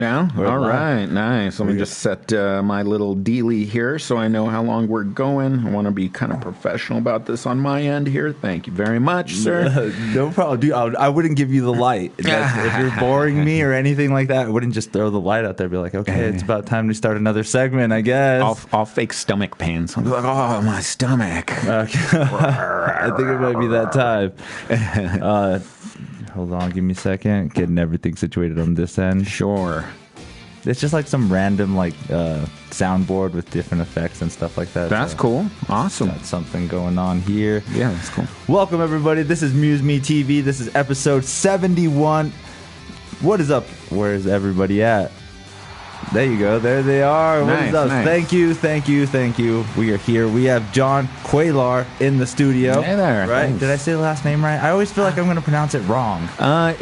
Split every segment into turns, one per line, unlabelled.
Yeah?
We're
All
live.
right. Nice. Let me just set my little dealie here so I know how long we're going. I want to be kind of professional about this on my end here. Thank you very much, sir.
No problem, dude. I wouldn't give you the light. If you're boring me or anything like that, I wouldn't just throw the light out there. Be like, okay, it's about time to start another segment, I guess.
I'll fake stomach pains. I'll be like, oh, my stomach.
Okay. I think it might be that time. Hold on, give me a second. Getting everything situated on this end.
Sure.
It's just like some random soundboard with different effects and stuff like that.
That's cool. Awesome.
Got something going on here.
Yeah, that's cool.
Welcome, everybody. This is MuseMe TV. This is episode 71. What is up? Where is everybody at? There you go. There they are. What is up?
Nice.
Thank you. We are here. We have John Cuellar in the studio.
Hey there.
Right?
Thanks.
Did I say the last name right? I always feel like I'm going to pronounce it wrong.
My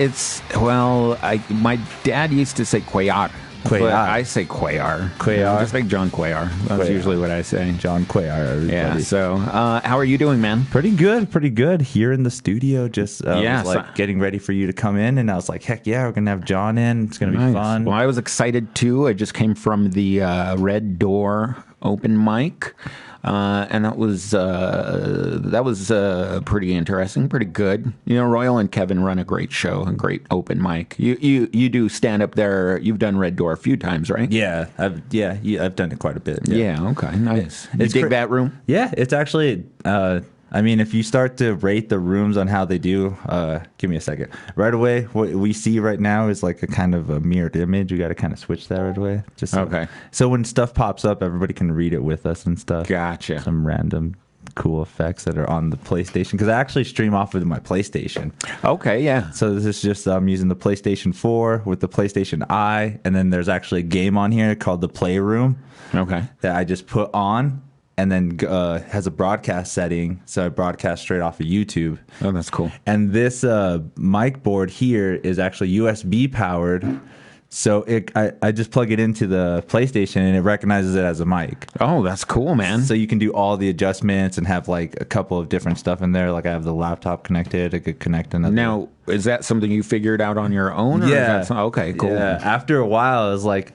dad used to say Cuellar.
Cuellar.
But I say Cuellar.
Cuellar.
Just like John Cuellar. That's
Cuellar.
usually what I say.
John Cuellar, everybody.
Yeah. So, how are you doing, man?
Pretty good here in the studio. Just
Yes.
was getting ready for you to come in, and I was like, heck yeah, we're gonna have John in. It's gonna be
Nice.
fun.
Well, I was excited too. I just came from the Red Door open mic, and that was pretty interesting, pretty good. You know, Royal and Kevin run a great show, a great open mic. You do stand up there. You've done Red Door a few times, right?
Yeah, I've done it quite a bit.
Yeah. Okay. Nice. You
It's
dig that room?
Yeah, it's actually. I mean, if you start to rate the rooms on how they do, give me a second. Right away, what we see right now is like a kind of a mirrored image. You got to kind of switch that right away. Just
Okay.
So when stuff pops up, everybody can read it with us and stuff.
Gotcha.
Some random cool effects that are on the PlayStation, because I actually stream off of my PlayStation.
Okay. Yeah.
So this is just using the PlayStation 4 with the PlayStation Eye, and then there's actually a game on here called the Playroom
Okay.
that I just put on, and then has a broadcast setting, so I broadcast straight off of YouTube.
Oh, that's cool.
And this mic board here is actually USB powered, so I just plug it into the PlayStation and it recognizes it as a mic.
Oh, that's cool, man.
So you can do all the adjustments and have like a couple of different stuff in there. Like I have the laptop connected. I could connect another.
Now, is that something you figured out on your own? Or
Yeah.
Is that okay, cool.
Yeah. After a while, I was like,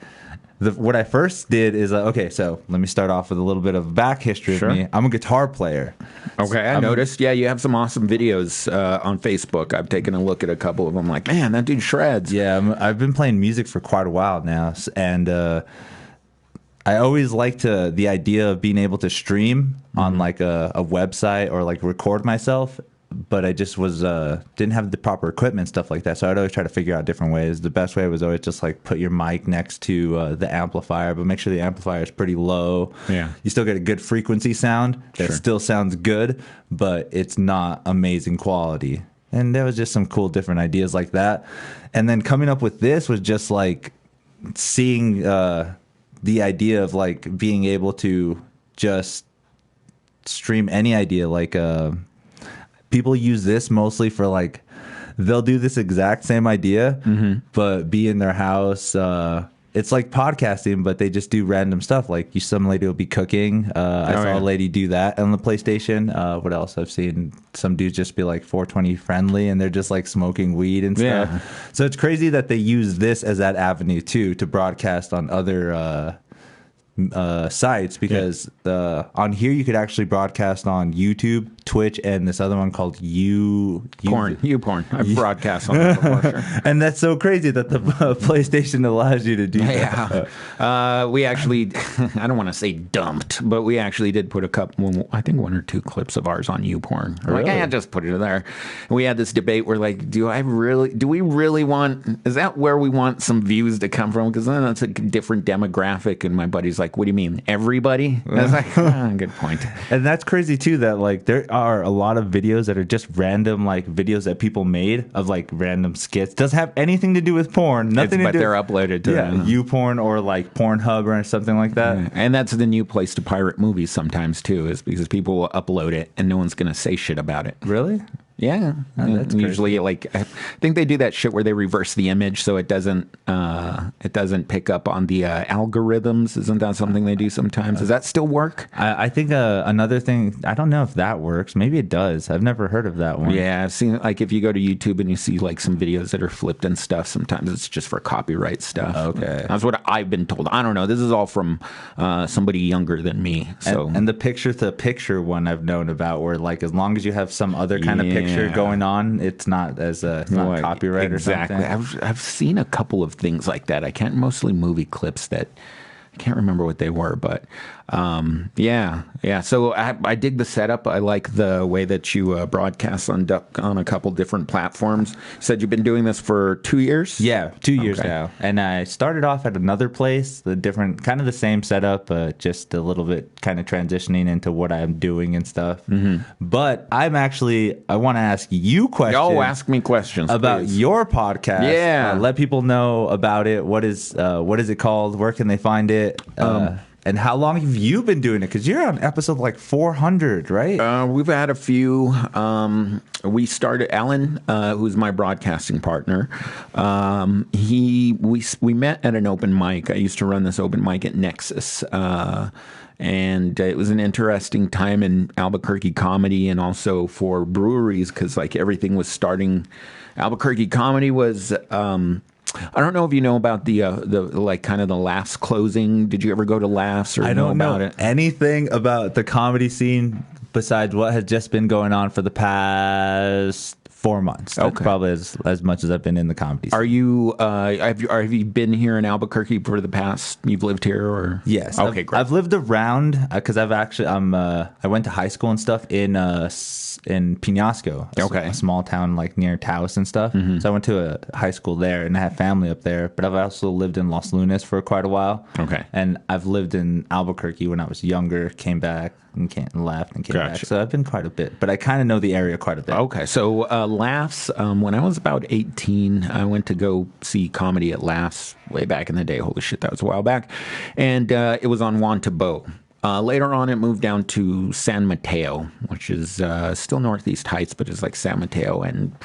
what I first did is, okay, so let me start off with a little bit of back history
Sure.
of me. I'm a guitar player.
Okay, I noticed. Yeah, you have some awesome videos on Facebook. I've taken a look at a couple of them. Like, man, that dude shreds.
Yeah, I've been playing music for quite a while now, and I always liked the idea of being able to stream on like a website or like record myself. But I just didn't have the proper equipment, stuff like that. So I'd always try to figure out different ways. The best way was always just like put your mic next to the amplifier, but make sure the amplifier is pretty low.
Yeah.
You still get a good frequency sound that
Sure.
still sounds good, but it's not amazing quality. And there was just some cool different ideas like that. And then coming up with this was just like seeing the idea of like being able to just stream any idea, like people use this mostly for like, they'll do this exact same idea, but be in their house. It's like podcasting, but they just do random stuff. Like some lady will be cooking. I saw a lady do that on the PlayStation. What else? I've seen some dudes just be like 420 friendly, and they're just like smoking weed and stuff.
Yeah.
So it's crazy that they use this as that avenue too, to broadcast on other sites, because on here you could actually broadcast on YouTube, Twitch, and this other one called
YouPorn. I've broadcast on that before, sure.
And that's so crazy that the PlayStation allows you to do that.
Yeah. We actually, I don't want to say dumped, but we actually did put I think one or two clips of ours on YouPorn. We're like,
Really?
just put it there. And we had this debate where like, do we really want, is that where we want some views to come from? Because then that's a different demographic. And my buddy's like, what do you mean? Everybody? And I was like, good point.
And that's crazy too, that like there are a lot of videos that are just random, like videos that people made of like random skits. Doesn't have anything to do with porn. Nothing to
But
do.
they're uploaded to
YouPorn or like Pornhub or something like that.
And that's the new place to pirate movies sometimes too, is because people will upload it and no one's going to say shit about it.
Really?
Yeah,
Oh, that's
usually like I think they do that shit where they reverse the image so it doesn't pick up on the algorithms. Isn't that something they do sometimes? Does that still work?
I think another thing, I don't know if that works. Maybe it does. I've never heard of that one.
Yeah, I've seen like if you go to YouTube and you see like some videos that are flipped and stuff. Sometimes it's just for copyright stuff.
Okay.
That's what I've been told. I don't know. This is all from somebody younger than me. So
And the picture-to-picture one I've known about, where like as long as you have some other kind of picture going on, it's not as it's not copyright
exactly.
or something.
I've seen a couple of things like that. I can't mostly movie clips that I can't remember what they were, but yeah. So I dig the setup. I like the way that you broadcast on a couple different platforms. You said you've been doing this for 2 years?
Yeah, 2 years
Okay.
now. And I started off at another place, the different, kind of the same setup, just a little bit kind of transitioning into what I'm doing and stuff. Mm-hmm. But I want to ask you questions.
Oh, ask me questions
about
please.
your podcast.
Yeah.
Let people know about it. What is it called? Where can they find it? And how long have you been doing it? Because you're on episode like 400, right?
We've had a few. We started, Alan, who's my broadcasting partner. We met at an open mic. I used to run this open mic at Nexus. And it was an interesting time in Albuquerque comedy and also for breweries because like everything was starting. Albuquerque comedy was. I don't know if you know about the like kind of the Laughs closing. Did you ever go to Laughs or
I don't
know about
know
it?
anything about the comedy scene besides what has just been going on for the past 4 months. That's probably as much as I've been in the comedy scene.
Are you have you been here in Albuquerque for the past? You've lived here, or
Yes.
Okay, great.
I've lived around because I went to high school and stuff in Penasco, a small town like near Taos and stuff. Mm-hmm. So I went to a high school there and I have family up there. But I've also lived in Los Lunas for quite a while.
Okay.
And I've lived in Albuquerque when I was younger. Came back and left and came back. So I've been quite a bit, but I kind of know the area quite a bit.
Okay, so Laughs. When I was about 18, I went to go see comedy at Laughs way back in the day. Holy shit, that was a while back, and it was on Juan Tabo. Later on, it moved down to San Mateo, which is still Northeast Heights, but it's like San Mateo and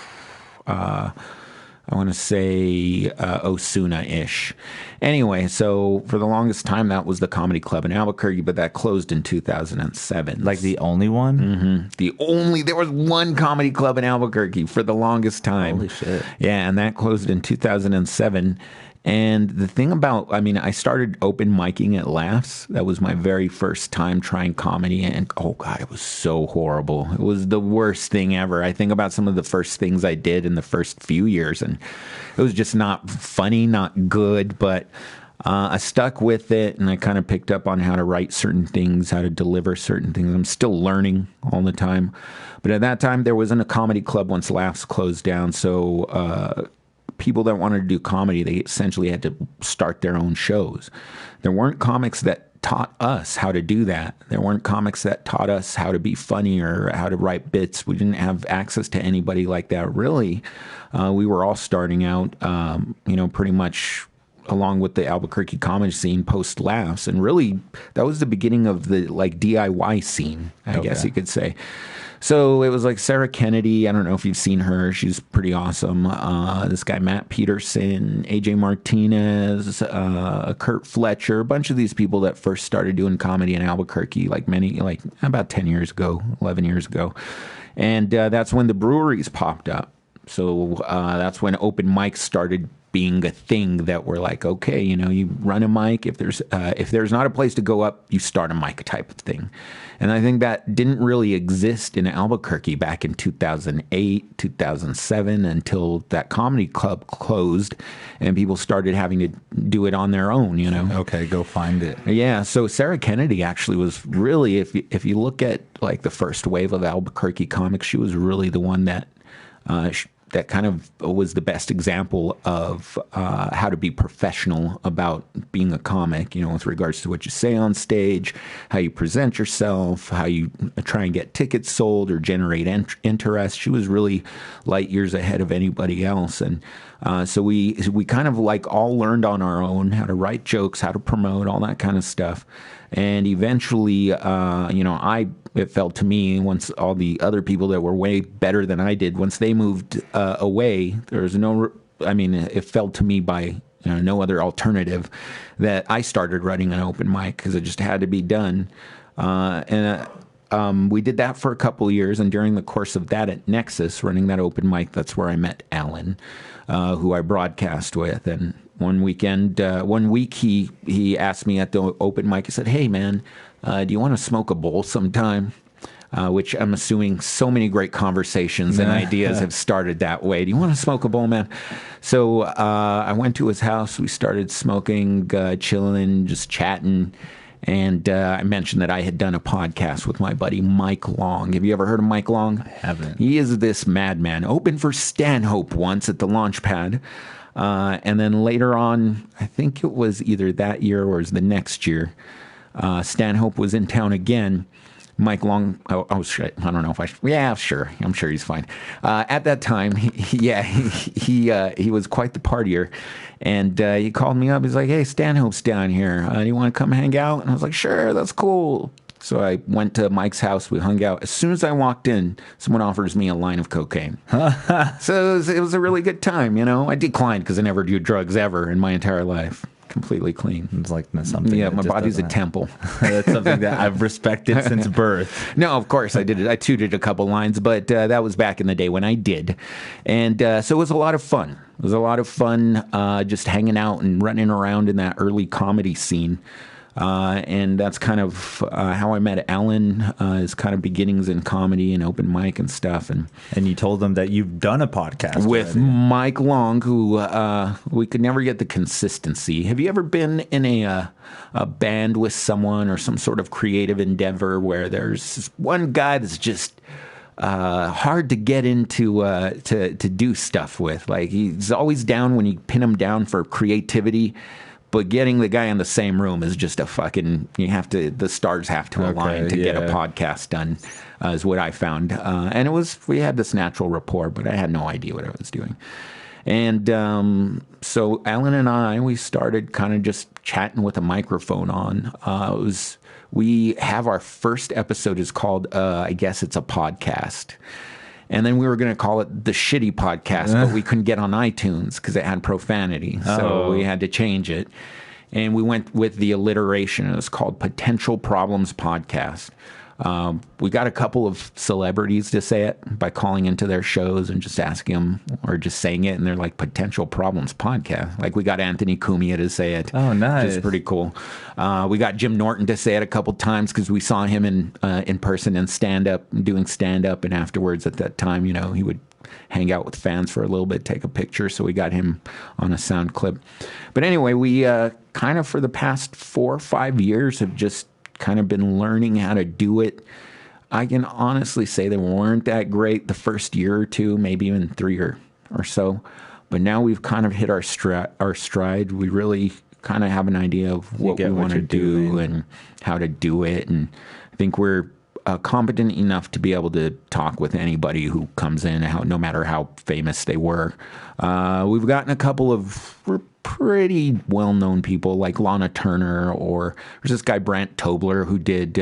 I want to say Osuna-ish. Anyway, so for the longest time, that was the comedy club in Albuquerque, but that closed in 2007.
Like the only one?
Mm-hmm. There was one comedy club in Albuquerque for the longest time.
Holy shit.
Yeah, and that closed in 2007. And the thing about, I started open micing at Laughs. That was my very first time trying comedy. And oh God, it was so horrible. It was the worst thing ever. I think about some of the first things I did in the first few years, and it was just not funny, not good, but I stuck with it, and I kind of picked up on how to write certain things, how to deliver certain things. I'm still learning all the time. But at that time, there wasn't a comedy club once Laughs closed down, so people that wanted to do comedy, they essentially had to start their own shows. There weren't comics that taught us how to do that. There weren't comics that taught us how to be funny or how to write bits. We didn't have access to anybody like that, really. We were all starting out, pretty much along with the Albuquerque comedy scene post Laughs. And really, that was the beginning of the like DIY scene, I guess you could say. So it was like Sarah Kennedy. I don't know if you've seen her. She's pretty awesome. This guy, Matt Peterson, AJ Martinez, Kurt Fletcher, a bunch of these people that first started doing comedy in Albuquerque, like about 10 years ago, 11 years ago. And that's when the breweries popped up. So that's when open mics started being a thing that we're like, okay, you run a mic. If there's not a place to go up, you start a mic type of thing. And I think that didn't really exist in Albuquerque back in 2008, 2007, until that comedy club closed and people started having to do it on their own,
Okay, go find it.
Yeah, so Sarah Kennedy actually was really, if you look at like the first wave of Albuquerque comics, she was really the one that that kind of was the best example of how to be professional about being a comic, with regards to what you say on stage, how you present yourself, how you try and get tickets sold or generate interest. She was really light years ahead of anybody else. And So we kind of like all learned on our own how to write jokes, how to promote, all that kind of stuff. And eventually, it felt to me, once all the other people that were way better than I did, once they moved away, there was it felt to me by no other alternative that I started running an open mic because it just had to be done. We did that for a couple of years, and during the course of that at Nexus, running that open mic, that's where I met Alan, who I broadcast with. And one week he asked me at the open mic, he said, "Hey man, do you want to smoke a bowl sometime?" Which I'm assuming so many great conversations and ideas have started that way. Do you want to smoke a bowl, man? So I went to his house. We started smoking, chilling, just chatting. And I mentioned that I had done a podcast with my buddy Mike Long. Have you ever heard of Mike Long?
I haven't.
He is this madman. Opened for Stanhope once at the Launchpad. And then later on, I think it was either that year or it was the next year, Stanhope was in town again. Mike Long, shit, I don't know if sure. I'm sure he's fine. At that time, he was quite the partier. And he called me up. He's like, "Hey, Stanhope's down here. Do you want to come hang out?" And I was like, "Sure, that's cool." So I went to Mike's house. We hung out. As soon as I walked in, someone offers me a line of cocaine. So it was a really good time, I declined because I never do drugs ever in my entire life. Completely clean.
It's like something.
Yeah, my body's a temple.
That's something that I've respected since birth.
No, of course I did it. I tooted a couple lines, but that was back in the day when I did. And so it was a lot of fun. It was a lot of fun just hanging out and running around in that early comedy scene. And that's kind of how I met Alan, his kind of beginnings in comedy and open mic and stuff. And
you told them that you've done a podcast
with
already.
Mike Long, who we could never get the consistency. Have you ever been in a band with someone or some sort of creative endeavor where there's this one guy that's just hard to get into to do stuff with? Like, he's always down when you pin him down for creativity. But getting the guy in the same room is just the stars have to align to get a podcast done, is what I found. And we had this natural rapport, but I had no idea what I was doing. And so Alan and we started kind of just chatting with a microphone on. We have our first episode is called, I guess it's a podcast. And then we were going to call it the Shitty Podcast, but we couldn't get on iTunes because it had profanity. So we had to change it. And we went with the alliteration. It was called Potential Problems Podcast. We got a couple of celebrities to say it by calling into their shows and just asking them or just saying it. And they're like, Potential Problems Podcast. Like, we got Anthony Cumia to say it.
Oh, nice.
Which is pretty cool. We got Jim Norton to say it a couple times because we saw him in person and doing stand-up. And afterwards at that time, he would hang out with fans for a little bit, take a picture. So we got him on a sound clip. But anyway, we kind of for the past 4 or 5 years have just kind of been learning how to do it. I can honestly say they weren't that great the first year or two, maybe even 3 or so. But now we've kind of hit our stride. We really kind of have an idea of what we want to do and how to do it. And I think we're competent enough to be able to talk with anybody who comes in, no matter how famous they were. We've gotten a couple of pretty well-known people like Lana Turner, or there's this guy Brant Tobler who did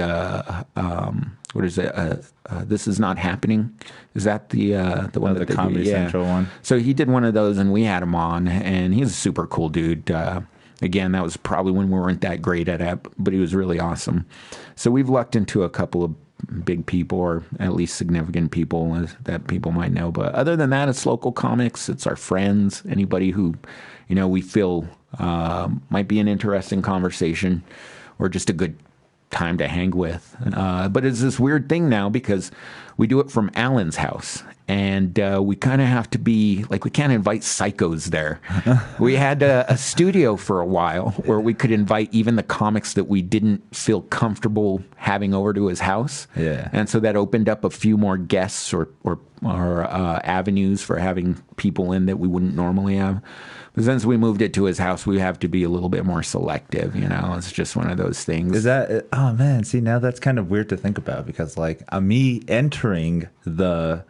what is it? This Is Not Happening. Is that the one that
the Comedy Central one?
So he did one of those, and we had him on, and he's a super cool dude. Again, that was probably when we weren't that great at it, but he was really awesome. So we've lucked into a couple of big people, or at least significant people that people might know. But other than that, it's local comics. It's our friends, anybody who, we feel might be an interesting conversation or just a good time to hang with. But it's this weird thing now because we do it from Alan's house. And we kind of have to be, like, we can't invite psychos there. We had a studio for a while where we could invite even the comics that we didn't feel comfortable having over to his house.
Yeah.
And so that opened up a few more guests or avenues for having people in that we wouldn't normally have. But since we moved it to his house, we have to be a little bit more selective, It's just one of those things.
Is that, oh man, see, now that's kind of weird to think about because, like, me entering the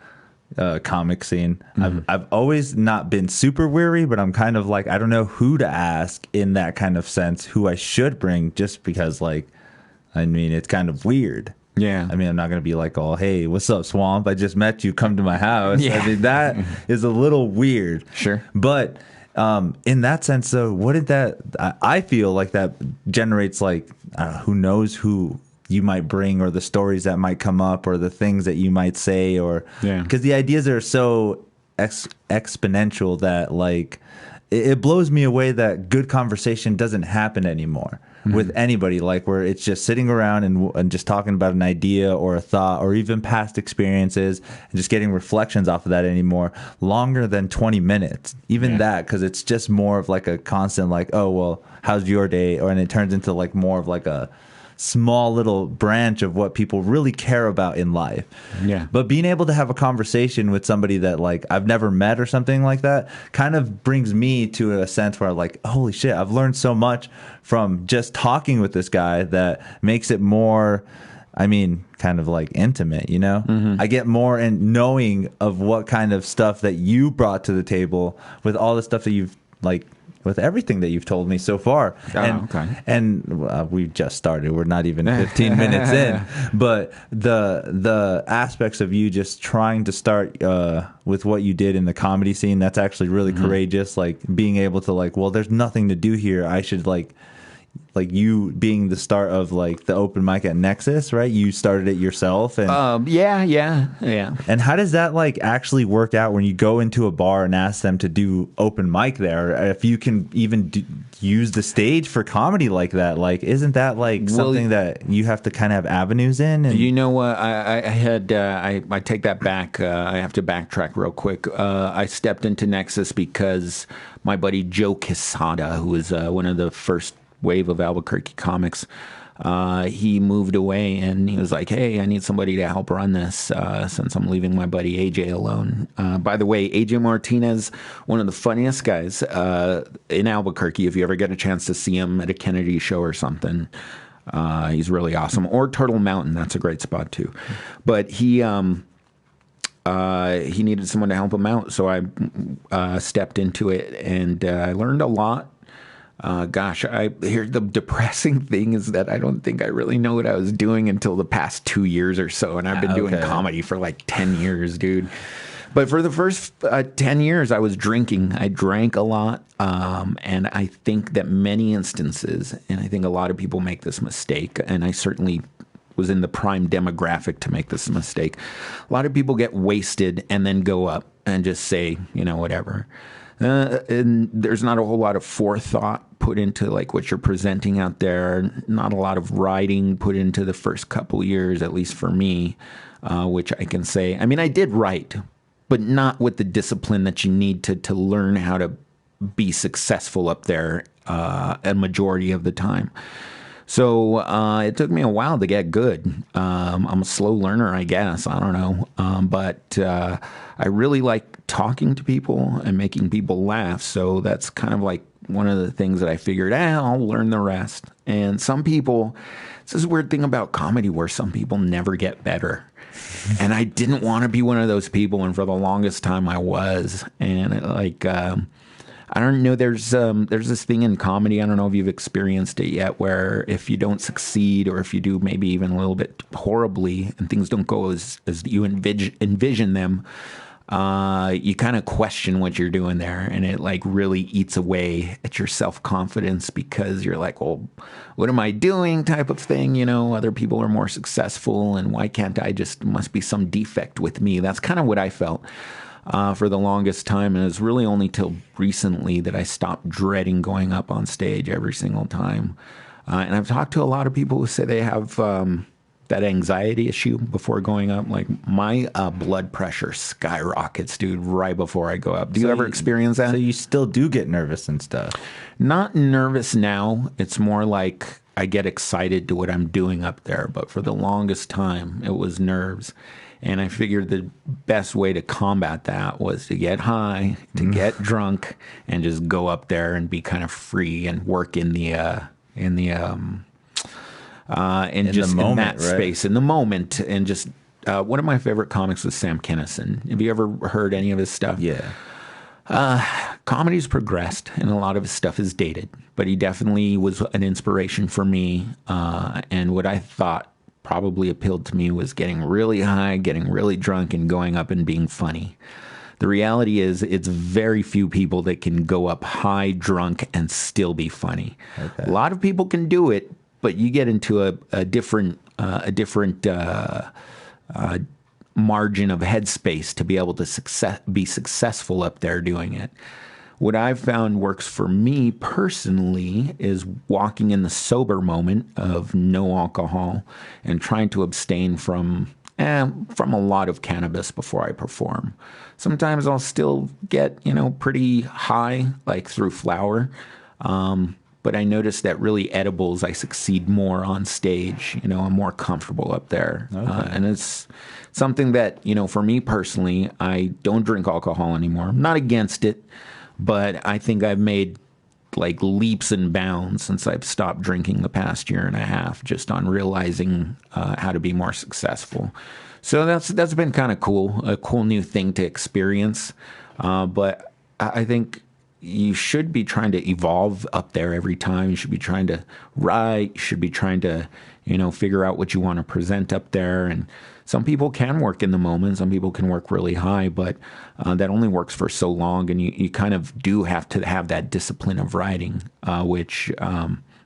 comic scene. I've always not been super weary, but I'm kind of like, I don't know who to ask in that kind of sense, who I should bring, just because, like, I mean, it's kind of weird.
Yeah.
I mean, I'm not going to be like, oh, hey, what's up, Swamp? I just met you. Come to my house.
Yeah.
I mean, that is a little weird.
Sure.
But in that sense, though, what did that, I feel like that generates, like, who knows who you might bring, or the stories that might come up, or the things that you might say, or because the ideas are so exponential that, like, it blows me away that good conversation doesn't happen anymore with anybody, like, where it's just sitting around and just talking about an idea or a thought or even past experiences and just getting reflections off of that anymore longer than 20 minutes, even that, because it's just more of like a constant, like, oh, well, how's your day? And it turns into like more of like a small little branch of what people really care about in life. Yeah. But being able to have a conversation with somebody that, like, I've never met or something like that kind of brings me to a sense where, like, holy shit, I've learned so much from just talking with this guy that makes it more, I mean, kind of like intimate, you know? I get more in knowing of what kind of stuff that you brought to the table with all the stuff that you've, like, with everything that you've told me so far. And we just started. We're not even 15 minutes in. But the aspects of you just trying to start with what you did in the comedy scene, that's actually really courageous. Like, being able to, like, well, there's nothing to do here. I should, like you being the start of, like, the open mic at Nexus, right? You started it yourself. And
yeah.
And how does that, like, actually work out when you go into a bar and ask them to do open mic there? If you can even use the stage for comedy like that, like, isn't that, like, something that you have to kind of have avenues in? And
you know what? I take that back. I have to backtrack real quick. I stepped into Nexus because my buddy Joe Quesada, who was one of the first wave of Albuquerque comics, he moved away and he was like, hey, I need somebody to help run this since I'm leaving my buddy AJ alone. By the way, AJ Martinez, one of the funniest guys in Albuquerque. If you ever get a chance to see him at a Kennedy show or something, he's really awesome. Or Turtle Mountain, that's a great spot too. But he needed someone to help him out, so I stepped into it, and I learned a lot. The depressing thing is that I don't think I really know what I was doing until the past 2 years or so. And I've been doing comedy for like 10 years, dude. But for the first 10 years, I was drinking. I drank a lot. And I think that many instances, and I think a lot of people make this mistake, and I certainly was in the prime demographic to make this mistake. A lot of people get wasted and then go up and just say, you know, whatever. And there's not a whole lot of forethought put into, like, what you're presenting out there. Not a lot of writing put into the first couple years, at least for me, which I can say. I mean, I did write, but not with the discipline that you need to learn how to be successful up there a majority of the time. So it took me a while to get good. I'm a slow learner, I guess. I don't know. But I really like talking to people and making people laugh. So that's kind of like one of the things that I figured, I'll learn the rest. And some people, it's this weird thing about comedy where some people never get better. And I didn't want to be one of those people. And for the longest time I was. And I don't know, there's this thing in comedy, I don't know if you've experienced it yet, where if you don't succeed, or if you do maybe even a little bit horribly and things don't go as you envision them, you kind of question what you're doing there, and it, like, really eats away at your self-confidence, because you're like, well, what am I doing type of thing, you know? Other people are more successful, and why can't I just, must be some defect with me. That's kind of what I felt for the longest time, and it was really only till recently that I stopped dreading going up on stage every single time. And I've talked to a lot of people who say they have that anxiety issue before going up. Like, my blood pressure skyrockets, dude, right before I go up. Do you ever experience that?
So you still do get nervous and stuff?
Not nervous now. It's more like I get excited to what I'm doing up there. But for the longest time, it was nerves. And I figured the best way to combat that was to get high, to get drunk, and just go up there and be kind of free and work in that space, in the moment, and just one of my favorite comics was Sam Kinison. Have you ever heard any of his stuff?
Yeah.
Comedy's progressed, and a lot of his stuff is dated, but he definitely was an inspiration for me. And what I thought probably appealed to me was getting really high, getting really drunk, and going up and being funny. The reality is, it's very few people that can go up high, drunk, and still be funny. Okay. A lot of people can do it, but you get into a different margin of headspace to be able to be successful up there doing it. What I've found works for me personally is walking in the sober moment of no alcohol and trying to abstain from a lot of cannabis before I perform. Sometimes I'll still get, pretty high, like through flower. But I noticed that really edibles, I succeed more on stage. I'm more comfortable up there. Okay. And it's something that, for me personally, I don't drink alcohol anymore. I'm not against it, but I think I've made like leaps and bounds since I've stopped drinking the past year and a half, just on realizing how to be more successful. So that's been kind of cool, a cool new thing to experience. But I think you should be trying to evolve up there every time. You should be trying to write. You should be trying to, figure out what you want to present up there. And some people can work in the moment. Some people can work really high, but that only works for so long. And you kind of do have to have that discipline of writing, which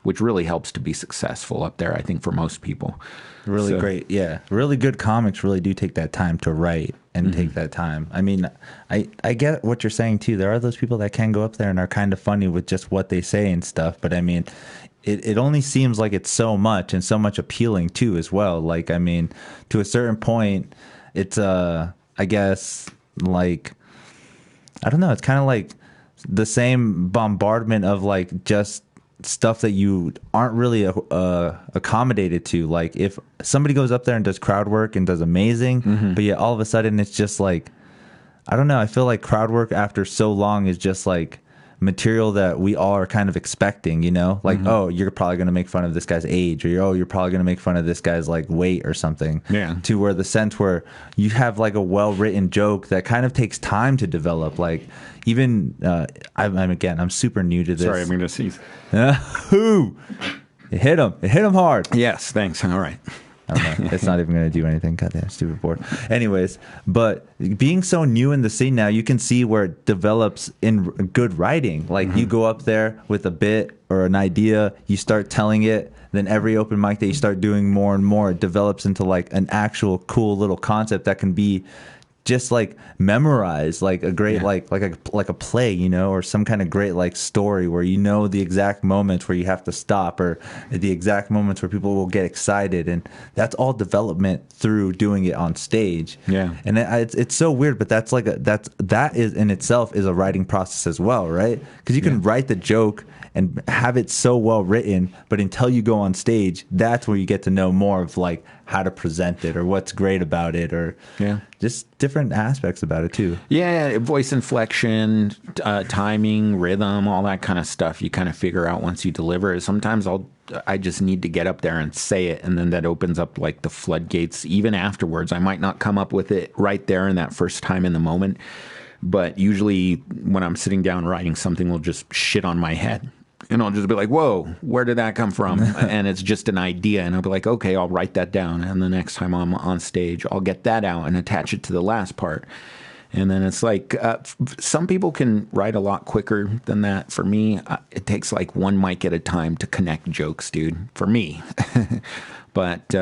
really helps to be successful up there, I think, for most people.
Really great. Yeah. Really good comics really do take that time to write and take that time. I mean, I get what you're saying too. There are those people that can go up there and are kind of funny with just what they say and stuff. But I mean, it only seems like it's so much and so much appealing too as well. Like, I mean, to a certain point, it's, I guess, like, I don't know. It's kind of like the same bombardment of like just stuff that you aren't really accommodated to. Like if somebody goes up there and does crowd work and does amazing, but yet all of a sudden it's just like, I don't know. I feel like crowd work after so long is just like material that we all are kind of expecting, like, oh, you're probably going to make fun of this guy's age, or you're probably going to make fun of this guy's like weight or something. Yeah. To where the sense where you have like a well-written joke that kind of takes time to develop. Like even, I'm super new to this.
Sorry, I'm going to sneeze.
Who? It hit him hard.
Yes, thanks. All right.
I don't know. It's not even going to do anything. Goddamn stupid board. Anyways, but being so new in the scene now, you can see where it develops in good writing. Like you go up there with a bit or an idea, you start telling it, then every open mic that you start doing more and more, it develops into like an actual cool little concept that can be just like memorized, like a great like a play, or some kind of great like story where the exact moments where you have to stop, or the exact moments where people will get excited, and that's all development through doing it on stage. Yeah, and it's so weird, but that's like that is in itself is a writing process as well, right? Because you can write the joke and have it so well written, but until you go on stage, that's where you get to know more of like how to present it or what's great about it, or just different aspects about it too.
Yeah, voice inflection, timing, rhythm, all that kind of stuff you kind of figure out once you deliver it. Sometimes I just need to get up there and say it, and then that opens up like the floodgates even afterwards. I might not come up with it right there in that first time in the moment, but usually when I'm sitting down writing, something will just shit on my head. And I'll just be like, whoa, where did that come from? And it's just an idea. And I'll be like, okay, I'll write that down. And the next time I'm on stage, I'll get that out and attach it to the last part. And then it's like, some people can write a lot quicker than that. For me, it takes like one mic at a time to connect jokes, dude, for me. But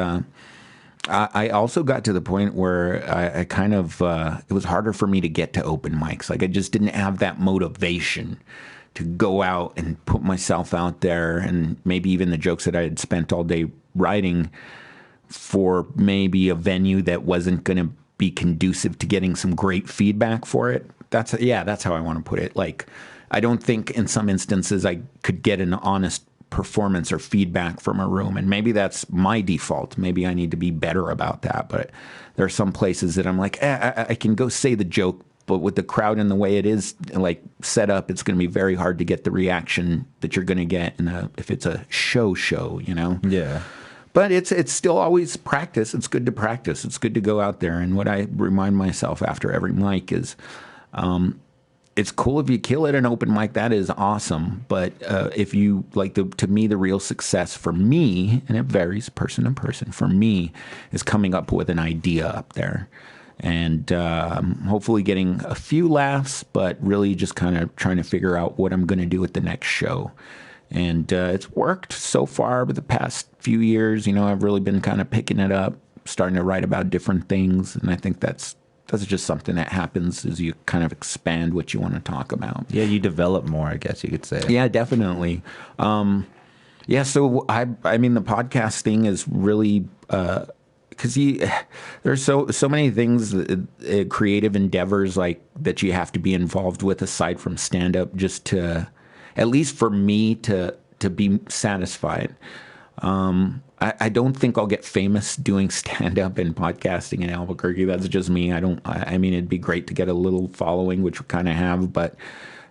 I also got to the point where I kind of, it was harder for me to get to open mics. Like I just didn't have that motivation to go out and put myself out there, and maybe even the jokes that I had spent all day writing for maybe a venue that wasn't going to be conducive to getting some great feedback for it. That's how I want to put it. Like, I don't think in some instances I could get an honest performance or feedback from a room, and maybe that's my default. Maybe I need to be better about that. But there are some places that I'm like, I can go say the joke, but with the crowd and the way it is like set up, it's going to be very hard to get the reaction that you're going to get if it's a show, Yeah. But it's still always practice. It's good to practice. It's good to go out there. And what I remind myself after every mic is, it's cool if you kill at an open mic. That is awesome. But if you to me, the real success for me, and it varies person to person, for me, is coming up with an idea up there, and hopefully getting a few laughs, but really just kind of trying to figure out what I'm going to do at the next show. And it's worked so far. But the past few years, I've really been kind of picking it up, starting to write about different things, and I think that's just something that happens as you kind of expand what you want to talk about.
Yeah, you develop more, I guess you could say.
Yeah, definitely. So I mean, the podcast thing is really because there's so many things, creative endeavors like that you have to be involved with aside from stand up, just to, at least for me, to be satisfied. I don't think I'll get famous doing stand-up and podcasting in Albuquerque. That's just me. I mean, it'd be great to get a little following, which we kind of have, but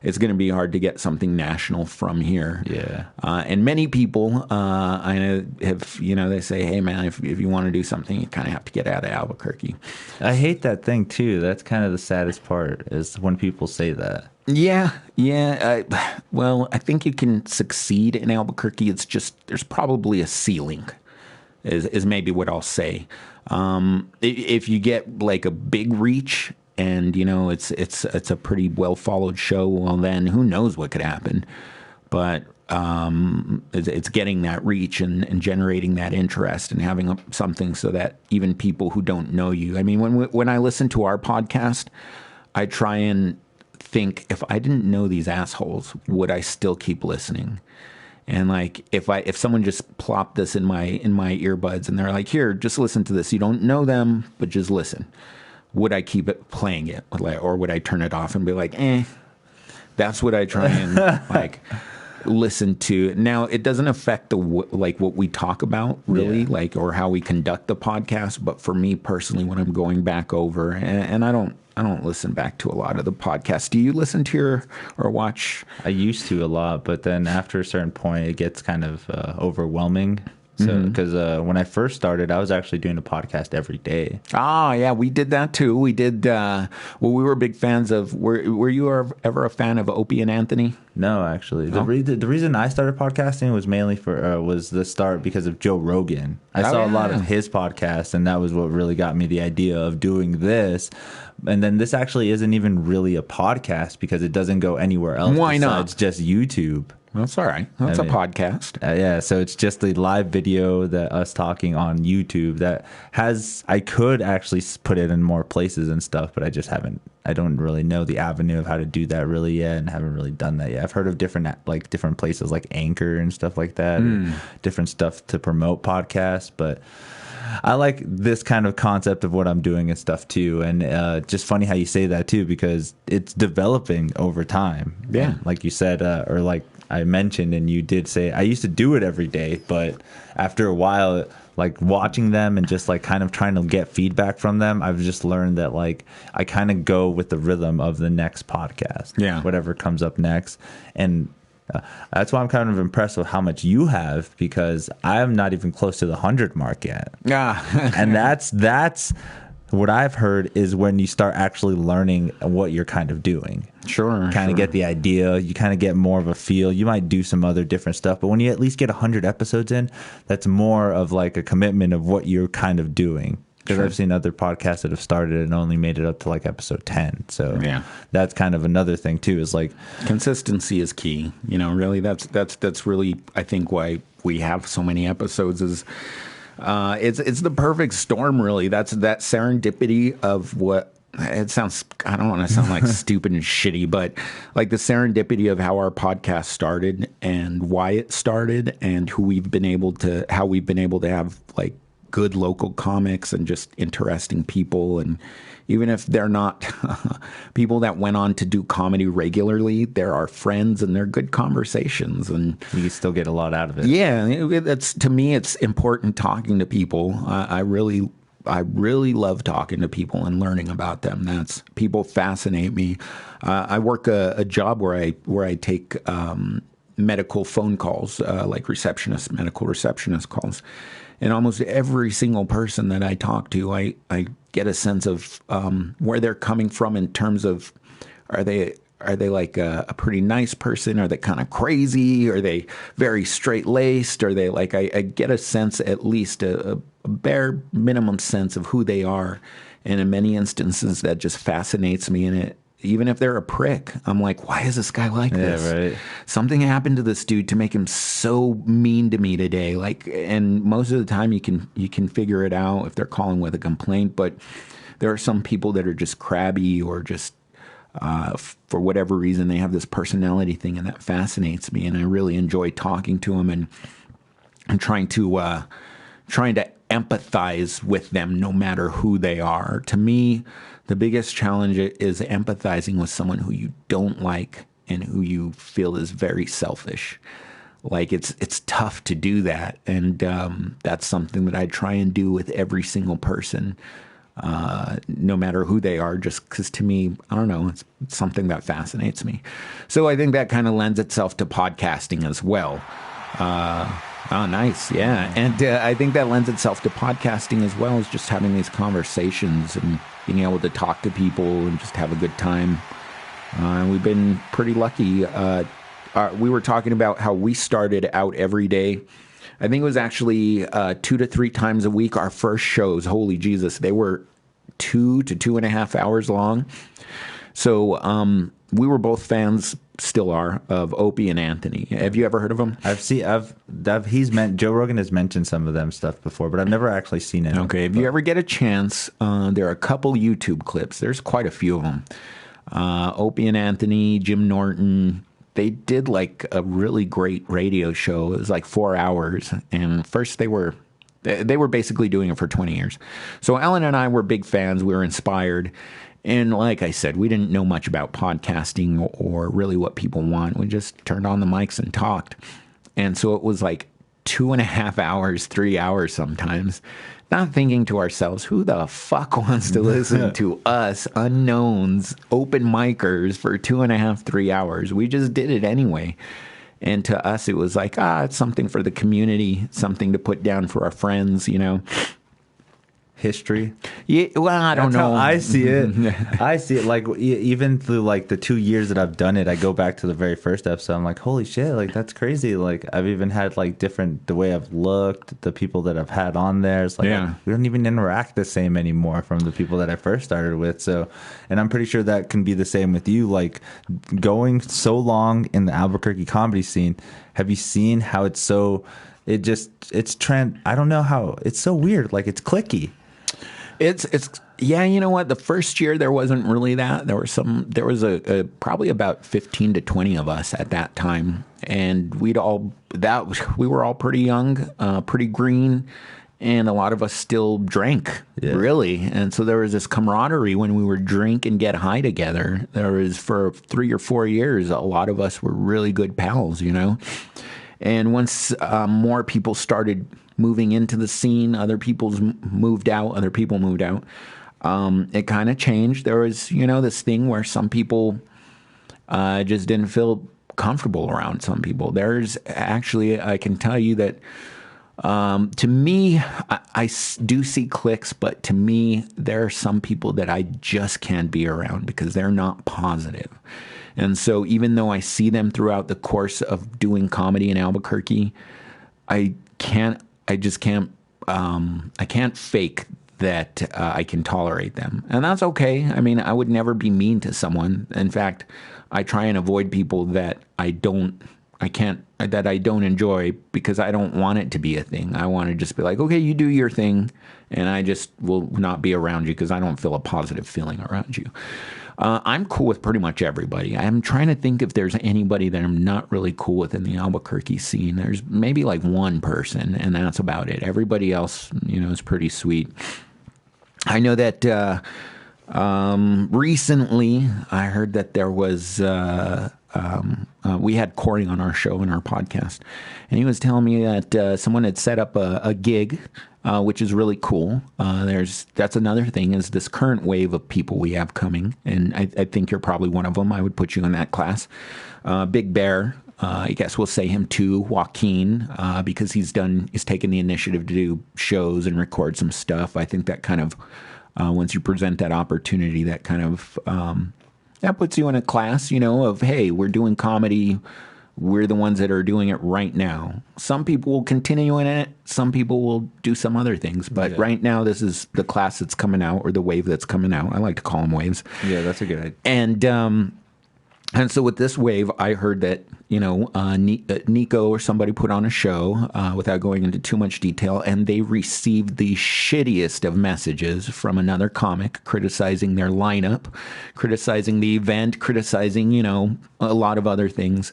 it's going to be hard to get something national from here.
Yeah.
And many people, I know, have, they say, hey, man, if you want to do something, you kind of have to get out of Albuquerque.
I hate that thing, too. That's kind of the saddest part, is when people say that.
Yeah. Well, I think you can succeed in Albuquerque. It's just there's probably a ceiling, is maybe what I'll say. If you get like a big reach and it's a pretty well followed show, well then who knows what could happen. But it's getting that reach and generating that interest and having something so that even people who don't know you. I mean, when I listen to our podcast, I try and think, if I didn't know these assholes, would I still keep listening? And like, if someone just plopped this in my earbuds and they're like, here, just listen to this. You don't know them, but just listen. Would I keep playing it, or would I turn it off and be like, That's what I try and like listen to. Now, it doesn't affect what we talk about really, or how we conduct the podcast. But for me personally, when I'm going back over, and I don't listen back to a lot of the podcasts. Do you listen to or watch? I
used to a lot, but then after a certain point, it gets kind of overwhelming. So, because when I first started, I was actually doing a podcast every day.
Ah, yeah, we did that too. We did. We were big fans of. Were you ever a fan of Opie and Anthony?
No, actually, the reason I started podcasting was mainly was the start because of Joe Rogan. I saw a lot of his podcasts, and that was what really got me the idea of doing this. And then this actually isn't even really a podcast because it doesn't go anywhere else.
Why not?
It's just YouTube.
That's all right. That's a podcast.
Yeah, so it's just the live video that us talking on YouTube that I could actually put it in more places and stuff, but I just haven't. I don't really know the avenue of how to do that really yet, and haven't really done that yet. I've heard of different places like Anchor and stuff like that, different stuff to promote podcasts, but I like this kind of concept of what I'm doing and stuff too. And just funny how you say that too, because it's developing over time.
Yeah.
And like you said, or like I mentioned, and you did say, I used to do it every day, but after a while, like watching them and just like kind of trying to get feedback from them, I've just learned that like I kind of go with the rhythm of the next podcast.
Yeah.
Whatever comes up next. And that's why I'm kind of impressed with how much you have, because I am not even close to the 100 mark yet.
Yeah.
And that's what I've heard is when you start actually learning what you're kind of doing.
Sure.
Kind of get the idea. You kind of get more of a feel. You might do some other different stuff, but when you at least get 100 episodes in, that's more of like a commitment of what you're kind of doing. Because I've seen other podcasts that have started and only made it up to like episode 10. So that's kind of another thing too, is like
consistency is key. Really that's really, I think, why we have so many episodes is it's the perfect storm, really. That's that serendipity of what it sounds. I don't want to sound like stupid and shitty, but like the serendipity of how our podcast started and why it started and how we've been able to have like good local comics and just interesting people. And even if they're not people that went on to do comedy regularly, they're our friends and they're good conversations, and
you can still get a lot out of it.
Yeah, to me, it's important talking to people. I really love talking to people and learning about them. People fascinate me. I work a job where I take medical phone calls, like medical receptionist calls. And almost every single person that I talk to, I get a sense of where they're coming from in terms of, are they like a pretty nice person? Are they kind of crazy? Are they very straight-laced? Are they like, I get a sense, at least a bare minimum sense of who they are. And in many instances, that just fascinates me. And even if they're a prick, I'm like, why is this guy like this?
Right.
Something happened to this dude to make him so mean to me today. Like, and most of the time you can figure it out if they're calling with a complaint. But there are some people that are just crabby or just, for whatever reason, they have this personality thing, and that fascinates me. And I really enjoy talking to them and trying to empathize with them, no matter who they are. To me, the biggest challenge is empathizing with someone who you don't like and who you feel is very selfish. Like, it's tough to do that, and that's something that I try and do with every single person, no matter who they are, just because to me, I don't know, it's something that fascinates me. So I think that kind of lends itself to podcasting as well. Oh, nice. Yeah. And I think that lends itself to podcasting as well, as just having these conversations and being able to talk to people and just have a good time. And we've been pretty lucky. We were talking about how we started out every day. I think it was actually 2 to 3 times a week. Our first shows, holy Jesus, they were 2 to 2.5 hours long. So we were both fans, still are, of Opie and Anthony. Have you ever heard of them?
Joe Rogan has mentioned some of them stuff before, but I've never actually seen it.
Okay, if you ever get a chance, there are a couple YouTube clips. There's quite a few of them. Opie and Anthony, Jim Norton. They did like a really great radio show. It was like 4 hours, and first they were basically doing it for 20 years. So Alan and I were big fans. We were inspired. And like I said, we didn't know much about podcasting or really what people want. We just turned on the mics and talked. And so it was like 2.5 hours, 3 hours sometimes, not thinking to ourselves, who the fuck wants to listen to us, unknowns, open micers for 2.5, 3 hours? We just did it anyway. And to us, it was like, it's something for the community, something to put down for our friends, you know.
History.
Yeah, well, I don't know.
How I see it. I see it like even through like the 2 years that I've done it, I go back to the very first episode. I'm like, holy shit, like that's crazy. Like I've even had like the way I've looked, the people that I've had on there. It's like we don't even interact the same anymore from the people that I first started with. So, and I'm pretty sure that can be the same with you. Like going so long in the Albuquerque comedy scene, have you seen how it's so? It's trend. I don't know how it's so weird. Like it's clicky.
It's yeah, you know what? The first year there wasn't really that. There was a probably about 15 to 20 of us at that time, and we were all pretty young, pretty green, and a lot of us still drank, really. And so there was this camaraderie when we would drink and get high together. There was, for 3 or 4 years, a lot of us were really good pals, you know. And once more people started moving into the scene, other people moved out, it kind of changed. There was, you know, this thing where some people just didn't feel comfortable around some people. There's actually, I can tell you that to me, I do see cliques, but to me, there are some people that I just can't be around because they're not positive. And so even though I see them throughout the course of doing comedy in Albuquerque, I can't fake that I can tolerate them. And that's okay. I mean, I would never be mean to someone. In fact, I try and avoid people that I don't enjoy because I don't want it to be a thing. I want to just be like, okay, you do your thing, and I just will not be around you because I don't feel a positive feeling around you. I'm cool with pretty much everybody. I'm trying to think if there's anybody that I'm not really cool with in the Albuquerque scene. There's maybe like one person, and that's about it. Everybody else, you know, is pretty sweet. I know that recently I heard that there was we had Corey on our show, in our podcast, and he was telling me that someone had set up a gig, which is really cool. That's another thing, is this current wave of people we have coming, and I think you're probably one of them. I would put you in that class. Big Bear, I guess we'll say him too, Joaquin, because he's taken the initiative to do shows and record some stuff. I think that kind of, once you present that opportunity, that kind of, that puts you in a class, of, hey, we're doing comedy. We're the ones that are doing it right now. Some people will continue in it. Some people will do some other things. But right now, this is the class that's coming out, or the wave that's coming out. I like to call them waves.
Yeah, that's a good idea.
And so with this wave, I heard that, Nico or somebody put on a show without going into too much detail, and they received the shittiest of messages from another comic criticizing their lineup, criticizing the event, criticizing, a lot of other things.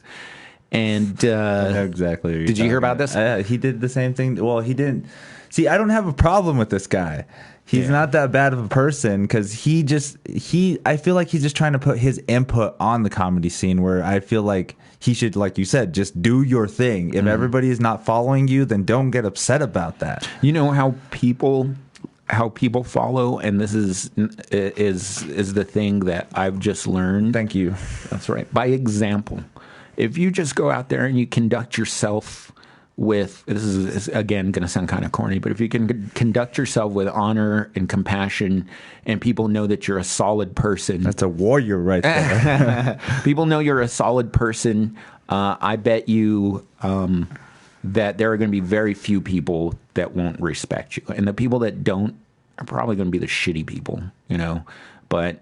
And
I know exactly.
Did you hear about this?
He did the same thing. Well, he didn't. See, I don't have a problem with this guy. He's not that bad of a person because I feel like he's just trying to put his input on the comedy scene, where I feel like he should, like you said, just do your thing. If everybody is not following you, then don't get upset about that.
You know how people follow, and this is the thing that I've just learned.
Thank you.
That's right. By example. If you just go out there and you conduct yourself with, this is again going to sound kind of corny, but if you can conduct yourself with honor and compassion, and people know that you're a solid person.
That's a warrior right there.
People know you're a solid person. I bet you that there are going to be very few people that won't respect you. And the people that don't are probably going to be the shitty people, But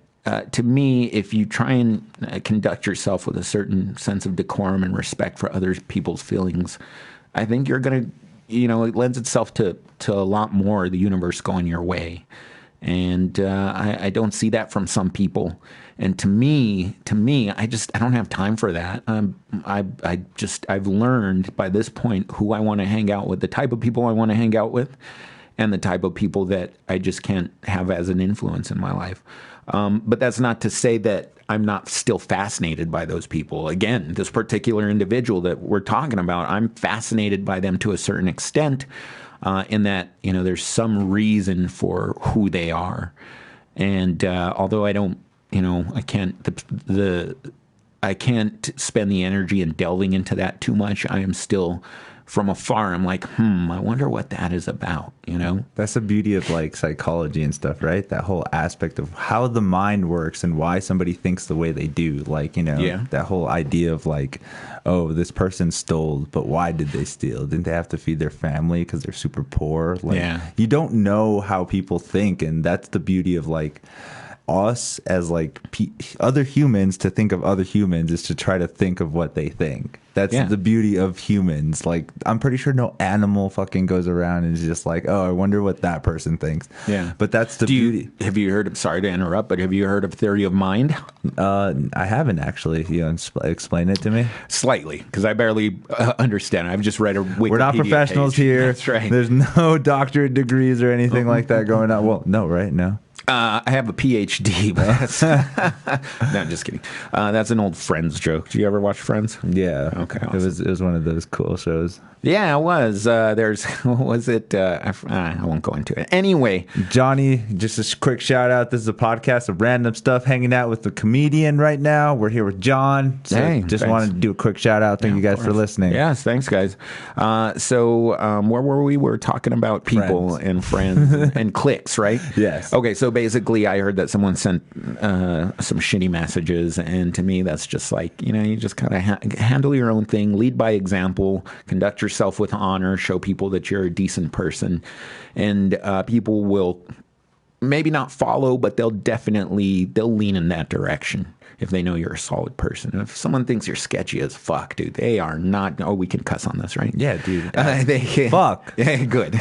to me, if you try and conduct yourself with a certain sense of decorum and respect for other people's feelings, I think you're going to, it lends itself to a lot more of the universe going your way. And I don't see that from some people. And to me, I don't have time for that. I've learned by this point who I want to hang out with, the type of people I want to hang out with, and the type of people that I just can't have as an influence in my life. But that's not to say that I'm not still fascinated by those people. Again, this particular individual that we're talking about, I'm fascinated by them to a certain extent, in that, there's some reason for who they are. And although I don't, I can't spend the energy in delving into that too much, I am still, from afar, I'm like, I wonder what that is about,
That's the beauty of like psychology and stuff, right? That whole aspect of how the mind works and why somebody thinks the way they do. Like, that whole idea of like, oh, this person stole, but why did they steal? Didn't they have to feed their family because they're super poor? Like, you don't know how people think, and that's the beauty of like us as like other humans. To think of other humans is to try to think of what they think. That's the beauty of humans. Like, I'm pretty sure no animal fucking goes around and is just like, oh, I wonder what that person thinks.
Yeah.
But that's the beauty.
Have you heard of, sorry to interrupt, but have you heard of theory of mind?
I haven't actually. Explain it to me.
Slightly, because I barely understand. I've just read a Wikipedia
We're not professionals
page.
here.
That's right.
There's no doctorate degrees or anything like that going on. Well, no, right? No.
I have a PhD, but no, I'm just kidding. That's an old Friends joke. Do you ever watch Friends?
Yeah.
Okay. Awesome.
It was one of those cool shows.
Yeah, it was. There's, what was it? I won't go into it. Anyway.
Johnny, just a quick shout out. This is a podcast of random stuff, hanging out with the comedian right now. We're here with John. So just wanted to do a quick shout out. Thank you guys for listening.
Yes, thanks, guys. So where were we? We're talking about people and friends and cliques, right?
Yes.
Okay, so basically I heard that someone sent some shitty messages, and to me that's just like, you just kind of handle your own thing, lead by example, conduct yourself with honor, show people that you're a decent person, and people will maybe not follow, but they'll lean in that direction if they know you're a solid person. And if someone thinks you're sketchy as fuck, dude, they are not. Oh, we can cuss on this, right?
Yeah, dude.
Fuck. Yeah, good.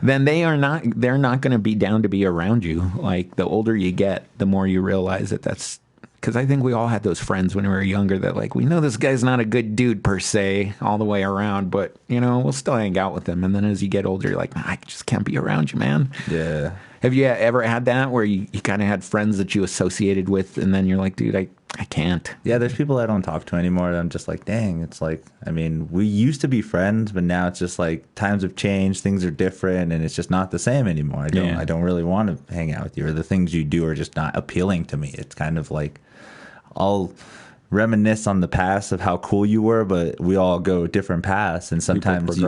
Then they're not going to be down to be around you. Like, the older you get, the more you realize that that's. Because I think we all had those friends when we were younger that, like, we know this guy's not a good dude per se all the way around, but, we'll still hang out with him. And then as you get older, you're like, I just can't be around you, man.
Yeah.
Have you ever had that where you kind of had friends that you associated with, and then you're like, dude, I can't.
Yeah, there's people I don't talk to anymore. And I'm just like, dang, it's like, I mean, we used to be friends, but now it's just like times have changed, things are different, and it's just not the same anymore. I don't really want to hang out with you, or the things you do are just not appealing to me. It's kind of like, I'll reminisce on the past of how cool you were, but we all go different paths. And sometimes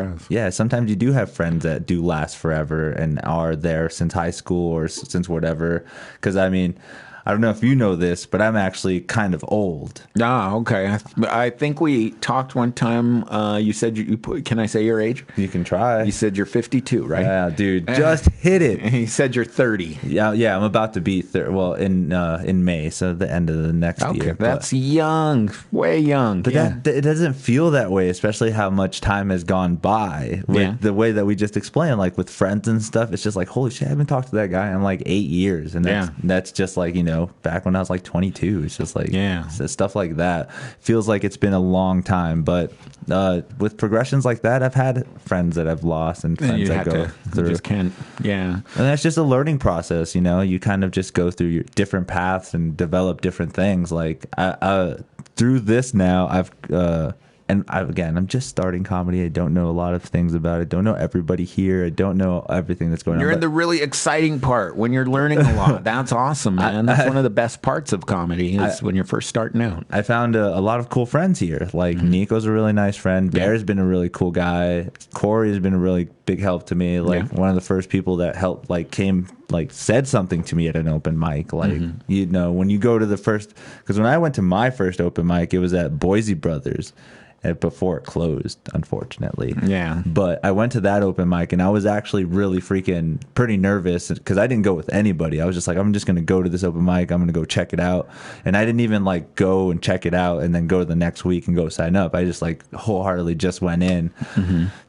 sometimes you do have friends that do last forever and are there since high school or since whatever. Because I mean, I don't know if you know this, but I'm actually kind of old.
Ah, okay. I think we talked one time. You said can I say your age?
You can try.
You said you're 52, right?
Yeah, dude, just hit it.
He said you're 30.
Yeah, I'm about to be 30. Well, in May, so the end of the next year.
That's young, way young.
But it doesn't feel that way, especially how much time has gone by with the way that we just explained, like with friends and stuff. It's just like, holy shit, I haven't talked to that guy in like 8 years, and that's just like, you know, back when I was like 22. It's just like, stuff like that feels like it's been a long time. But with progressions like that, I've had friends that I've lost and friends that go through.
Just can't, and
that's just a learning process. You know, you kind of just go through your different paths and develop different things. Like through this now, I'm just starting comedy. I don't know a lot of things about it. Don't know everybody here. I don't know everything that's going on.
You're in the really exciting part when you're learning a lot. That's awesome, man. That's one of the best parts of comedy is when you're first starting out.
I found a lot of cool friends here. Like Nico's a really nice friend. Bear's been a really cool guy. Corey has been a really big help to me. Like one of the first people that helped, said something to me at an open mic. Like, you know, when you go to because when I went to my first open mic, it was at Boise Brothers. Before it closed, unfortunately.
Yeah.
But I went to that open mic, and I was actually really pretty nervous because I didn't go with anybody. I was just like, I'm just going to go to this open mic. I'm going to go check it out. And I didn't even like go and check it out and then go to the next week and go sign up. I just like wholeheartedly just went in.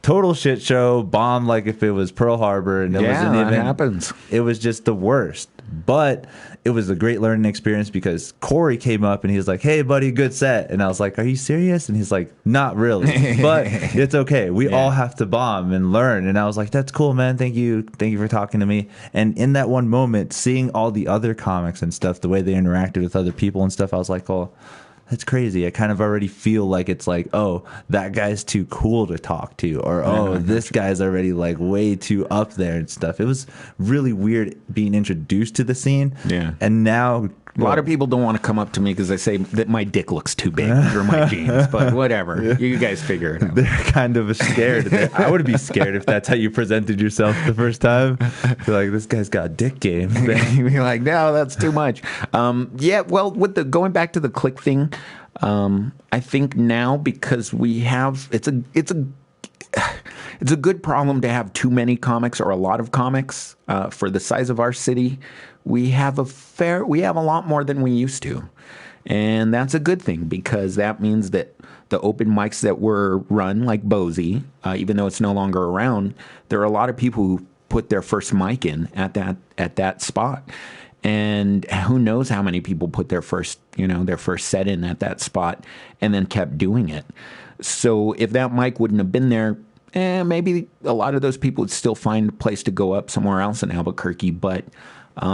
Total shit show, bombed like if it was Pearl Harbor. And it wasn't even,
that happens.
It was just the worst. But it was a great learning experience because Corey came up and he was like, "Hey, buddy, good set." And I was like, "Are you serious?" And he's like, "Not really, but it's okay. We all have to bomb and learn." And I was like, "That's cool, man. Thank you for talking to me." And in that one moment, seeing all the other comics and stuff, the way they interacted with other people and stuff, I was like, "Oh, that's crazy." I kind of already feel like it's like, oh, that guy's too cool to talk to, or oh, this guy's already like way too up there and stuff. It was really weird being introduced to the scene. Yeah. And now
a lot of people don't want to come up to me because they say that my dick looks too big for my jeans, but whatever. You guys figure it out.
They're kind of scared. I would be scared if that's how you presented yourself the first time. You're like, this guy's got dick game.
You'd be like, no, that's too much. Well, with the going back to the click thing, I think now because we have it's a good problem to have too many comics or a lot of comics for the size of our city. We have a lot more than we used to, and that's a good thing because that means that the open mics that were run like Bosie, even though it's no longer around, there are a lot of people who put their first mic in at that spot. And who knows how many people put their first set in at that spot and then kept doing it. So if that mic wouldn't have been there, maybe a lot of those people would still find a place to go up somewhere else in Albuquerque. But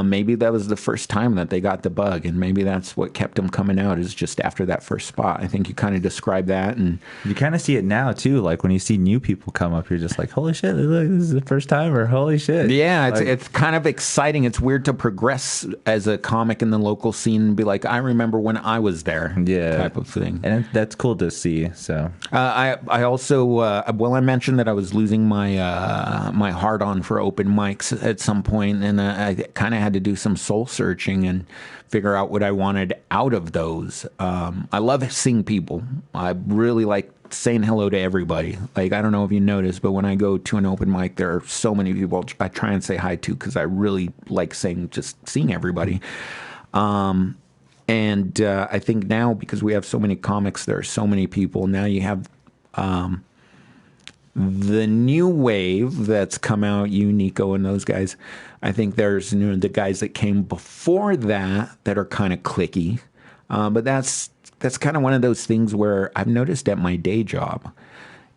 maybe that was the first time that they got the bug, and maybe that's what kept them coming out is just after that first spot. I think you kind of described that, and
you kind of see it now too. Like when you see new people come up, you're just like, "Holy shit! Look, this is the first time," or "Holy shit!"
Yeah, it's kind of exciting. It's weird to progress as a comic in the local scene and be like, "I remember when I was there," type of thing,
and that's cool to see. So
I also I mentioned that I was losing my my heart on for open mics at some point, and I kind of had to do some soul searching and figure out what I wanted out of those. I love seeing people. I really like saying hello to everybody. Like, I don't know if you noticed, but when I go to an open mic, there are so many people I try and say hi to because I really like seeing everybody. And I think now, because we have so many comics, there are so many people. Now you have the new wave that's come out, you, Nico, and those guys. I think there's the guys that came before that are kind of cliquey. But that's kind of one of those things where I've noticed at my day job,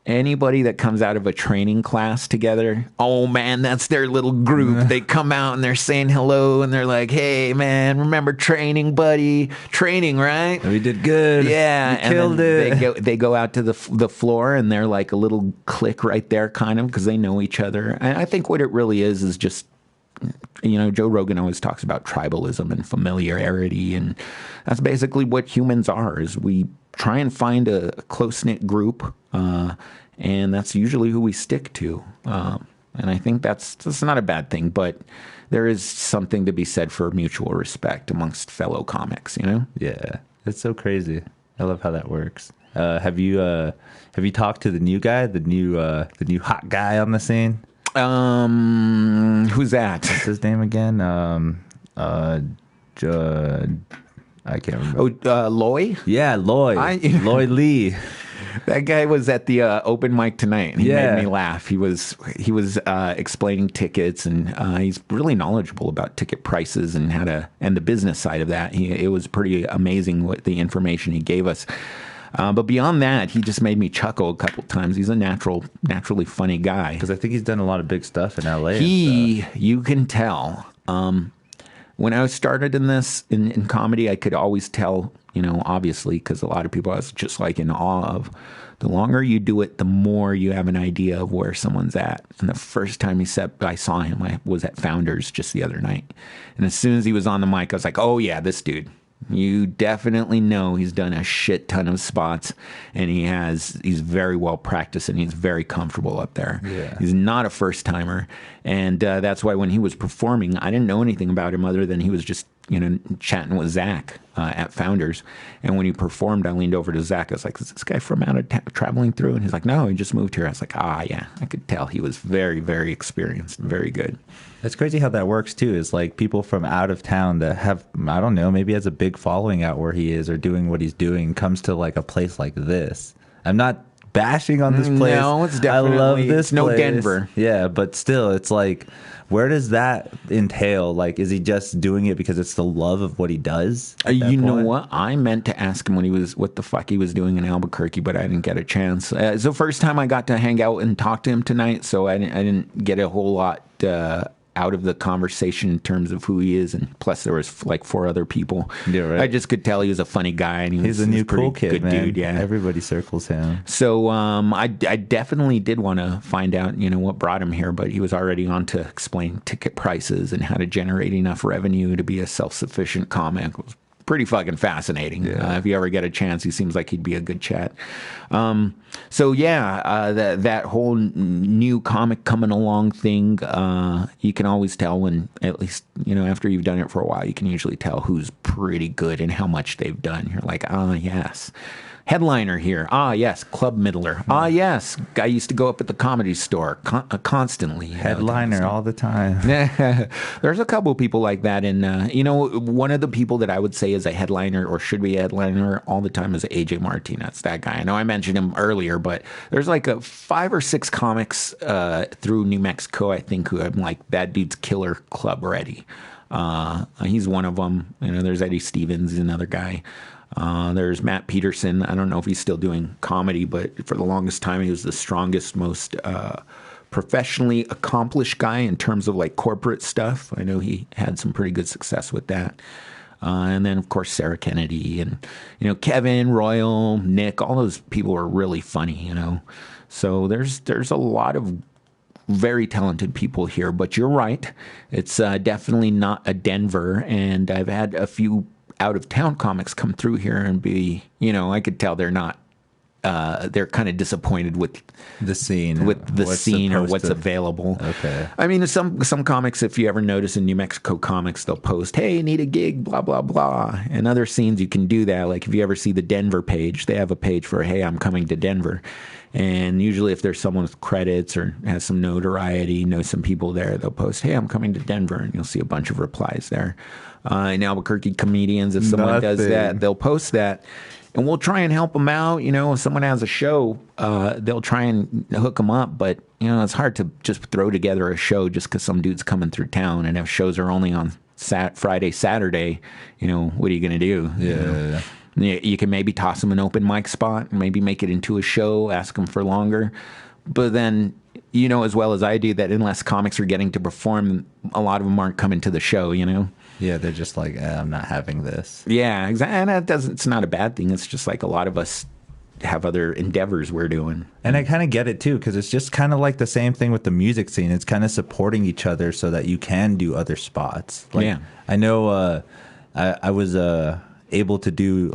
anybody that comes out of a training class together, oh man, that's their little group. They come out and they're saying hello and they're like, "Hey man, remember training, buddy? Training, right?
We did good.
Yeah,
we killed it."
They go out to the floor and they're like a little clique right there, kind of, because they know each other. And I think what it really is just Joe Rogan always talks about tribalism and familiarity, and that's basically what humans are. Is we try and find a close knit group, and that's usually who we stick to. And I think that's not a bad thing, but there is something to be said for mutual respect amongst fellow comics.
Yeah, it's so crazy. I love how that works. Have you talked to the new guy, the new hot guy on the scene?
Who's that?
What's his name again? I can't remember.
Oh, Loy?
Yeah, Loy. Loy Lee.
That guy was at the open mic tonight. He made me laugh. He was explaining tickets, and he's really knowledgeable about ticket prices and and the business side of that. It was pretty amazing what the information he gave us. But beyond that, he just made me chuckle a couple times. He's a naturally funny guy.
Because I think he's done a lot of big stuff in LA.
You can tell. When I started in this, in comedy, I could always tell, obviously, because a lot of people I was just like in awe of. The longer you do it, the more you have an idea of where someone's at. And the first time I saw him, I was at Founders just the other night. And as soon as he was on the mic, I was like, oh, yeah, this dude. You definitely know he's done a shit ton of spots, and he's very well practiced, and he's very comfortable up there.
Yeah.
He's not a first timer, and that's why when he was performing, I didn't know anything about him other than he was just chatting with Zach at Founders. And when he performed, I leaned over to Zach. I was like, "Is this guy from out of traveling through?" And he's like, "No, he just moved here." I was like, yeah, I could tell he was very, very experienced and very good.
It's crazy how that works too. Is like people from out of town that have, I don't know, maybe has a big following out where he is or doing what he's doing, comes to like a place like this. I'm not bashing on this place.
No, it's definitely,
I love this
no
place.
Denver.
Yeah, but still, it's like, where does that entail? Like, is he just doing it because it's the love of what he does?
You know what? I meant to ask him what the fuck he was doing in Albuquerque, but I didn't get a chance. It's the first time I got to hang out and talk to him tonight, so I didn't get a whole lot out of the conversation in terms of who he is, and plus there was like 4 other people.
Yeah, right.
I just could tell he was a funny guy, and
he's a new cool kid,
good
man.
Dude. Yeah,
everybody circles him.
So I definitely did want to find out, what brought him here, but he was already on to explain ticket prices and how to generate enough revenue to be a self-sufficient comic. It was pretty fucking fascinating.
Yeah.
If you ever get a chance, he seems like he'd be a good chat. That whole new comic coming along thing, you can always tell when, at least, after you've done it for a while, you can usually tell who's pretty good and how much they've done. You're like, yes. Headliner here. Yes. Club middler. Yes. Guy used to go up at the Comedy Store constantly.
Headliner all the time.
There's a couple of people like that. And, one of the people that I would say is a headliner or should be a headliner all the time is AJ Martinez, that guy. I know I mentioned him earlier, but there's like 5 or 6 comics through New Mexico, I think, who I'm like, that dude's killer club ready. He's one of them. There's Eddie Stevens, another guy. There's Matt Peterson. I don't know if he's still doing comedy, but for the longest time, he was the strongest, most professionally accomplished guy in terms of like corporate stuff. I know he had some pretty good success with that. And then, of course, Sarah Kennedy and, Kevin, Royal, Nick, all those people are really funny, So there's a lot of very talented people here, but you're right. It's definitely not a Denver, and I've had a few out-of-town comics come through here and be, I could tell they're not, they're kind of disappointed with
the scene,
or what's available.
Okay.
I mean, some comics, if you ever notice in New Mexico comics, they'll post, "Hey, need a gig, blah, blah, blah." And other scenes you can do that. Like if you ever see the Denver page, they have a page for, "Hey, I'm coming to Denver." And usually if there's someone with credits or has some notoriety, knows some people there, they'll post, "Hey, I'm coming to Denver." And you'll see a bunch of replies there. In Albuquerque comedians, if someone does that, they'll post that. And we'll try and help them out. If someone has a show, they'll try and hook them up. But, it's hard to just throw together a show just because some dude's coming through town. And if shows are only on Friday, Saturday, what are you going to do?
Yeah.
You can maybe toss them an open mic spot, maybe make it into a show, ask them for longer. But then, as well as I do, that unless comics are getting to perform, a lot of them aren't coming to the show,
Yeah, they're just like, I'm not having this.
Yeah, exactly. And it's not a bad thing. It's just like a lot of us, have other endeavors we're doing.
And I kind of get it too, because it's just kind of like the same thing with the music scene. It's kind of supporting each other so that you can do other spots. Like,
yeah.
I know I was able to do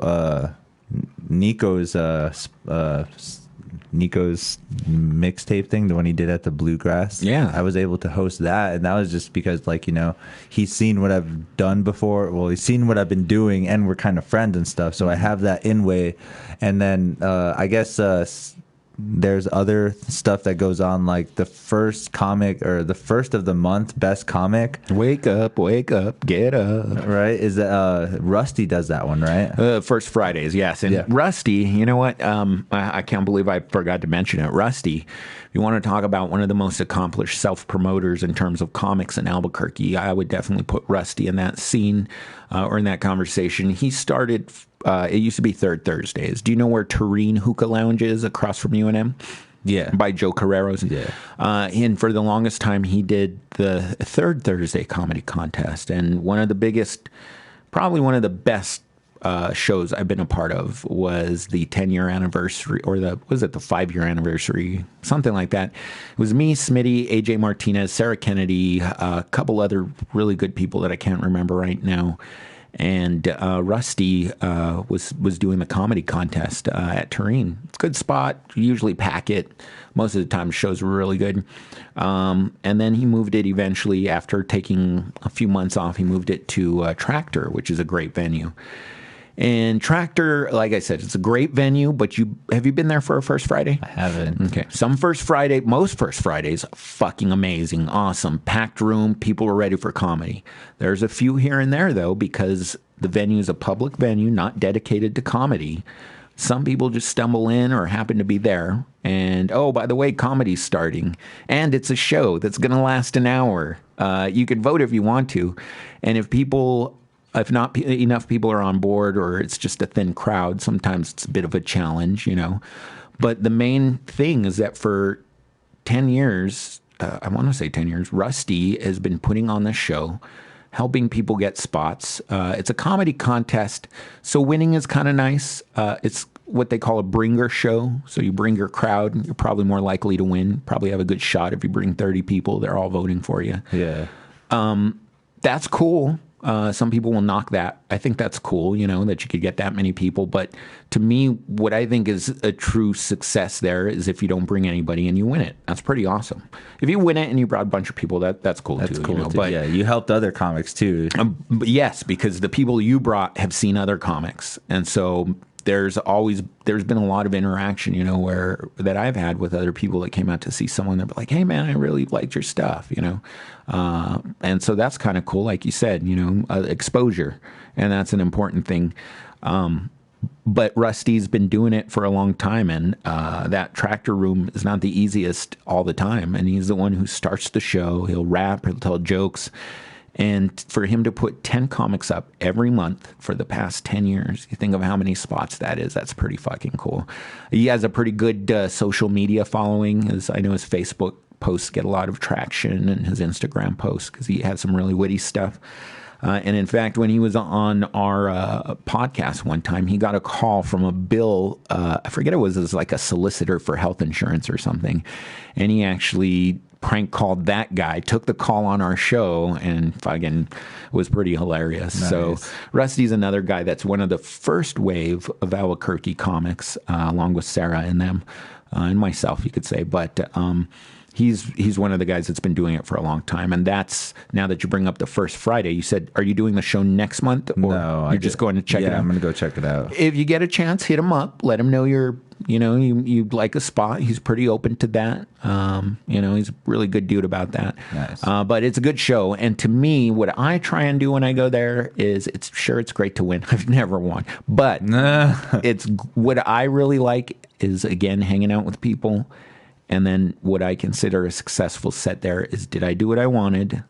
Nico's mixtape thing, the one he did at the Bluegrass.
Yeah.
I was able to host that, and that was just because, like, you know, he's seen what I've done before. Well, he's seen what I've been doing, and we're kind of friends and stuff. So I have that in way. And then I guess there's other stuff that goes on, like the first comic or the first of the month best comic.
Wake up, get up.
Right? Is that Rusty does that one, right?
First Fridays, yes. And Rusty, you know what? I can't believe I forgot to mention it. Rusty, if you want to talk about one of the most accomplished self-promoters in terms of comics in Albuquerque, I would definitely put Rusty in that scene or in that conversation. He started... it used to be Third Thursdays. Do you know where Tureen Hookah Lounge is across from UNM?
Yeah.
By Joe Carrero's?
Yeah.
And for the longest time, he did the Third Thursday comedy contest. And one of the biggest, probably one of the best shows I've been a part of was the 10-year anniversary, or the 5-year anniversary, something like that. It was me, Smitty, AJ Martinez, Sarah Kennedy, a couple other really good people that I can't remember right now. And Rusty was doing the comedy contest at Tureen. It's a good spot. Usually pack it. Most of the time, the show's really good. And then he moved it eventually, after taking a few months off, he moved it to Tractor, which is a great venue. And Tractor, like I said, it's a great venue, but have you been there for a First Friday?
I haven't.
Okay. Most First Fridays, fucking amazing, awesome, packed room, people were ready for comedy. There's a few here and there, though, because the venue is a public venue, not dedicated to comedy. Some people just stumble in or happen to be there. And, oh, by the way, comedy's starting. And it's a show that's going to last an hour. You can vote if you want to. And if not enough people are on board, or it's just a thin crowd, sometimes it's a bit of a challenge, you know. But the main thing is that for 10 years, I want to say 10 years, Rusty has been putting on this show, helping people get spots. It's a comedy contest, so winning is kind of nice. It's what they call a bringer show. So you bring your crowd, you're probably more likely to win. Probably have a good shot if you bring 30 people. They're all voting for you.
Yeah.
That's cool. Some people will knock that. I think that's cool, you know, that you could get that many people. But to me, what I think is a true success there is if you don't bring anybody and you win it. That's pretty awesome. If you win it and you brought a bunch of people, that's cool too. That's cool, you know?
But yeah, you helped other comics too.
But yes, because the people you brought have seen other comics, and so there's been a lot of interaction, you know, that I've had with other people that came out to see someone. They're like, "Hey, man, I really liked your stuff," you know, and so that's kind of cool. Like you said, you know, exposure, and that's an important thing. But Rusty's been doing it for a long time, and that Tractor room is not the easiest all the time. And he's the one who starts the show. He'll rap, he'll tell jokes. And for him to put 10 comics up every month for the past 10 years, you think of how many spots that is. That's pretty fucking cool. He has a pretty good social media following. I know his Facebook posts get a lot of traction, and his Instagram posts, because he has some really witty stuff. And in fact, when he was on our podcast one time, he got a call from a Bill, I forget it was like a solicitor for health insurance or something. And he actually prank called that guy, took the call on our show, and fucking was pretty hilarious. Nice. So Rusty's another guy that's one of the first wave of Albuquerque comics, along with Sarah and them, and myself, you could say. But he's one of the guys that's been doing it for a long time. And that's, now that you bring up the First Friday, you said, are you doing the show next month? Or
no,
you're just going to check it out?
Yeah, I'm going to go check it out.
If you get a chance, hit him up. Let him know you'd like a spot. He's pretty open to that. You know, he's a really good dude about that.
Nice.
But it's a good show. And to me, what I try and do when I go there is, it's great to win. I've never won. But it's what I really like is, again, hanging out with people. And then what I consider a successful set there is, did I do what I wanted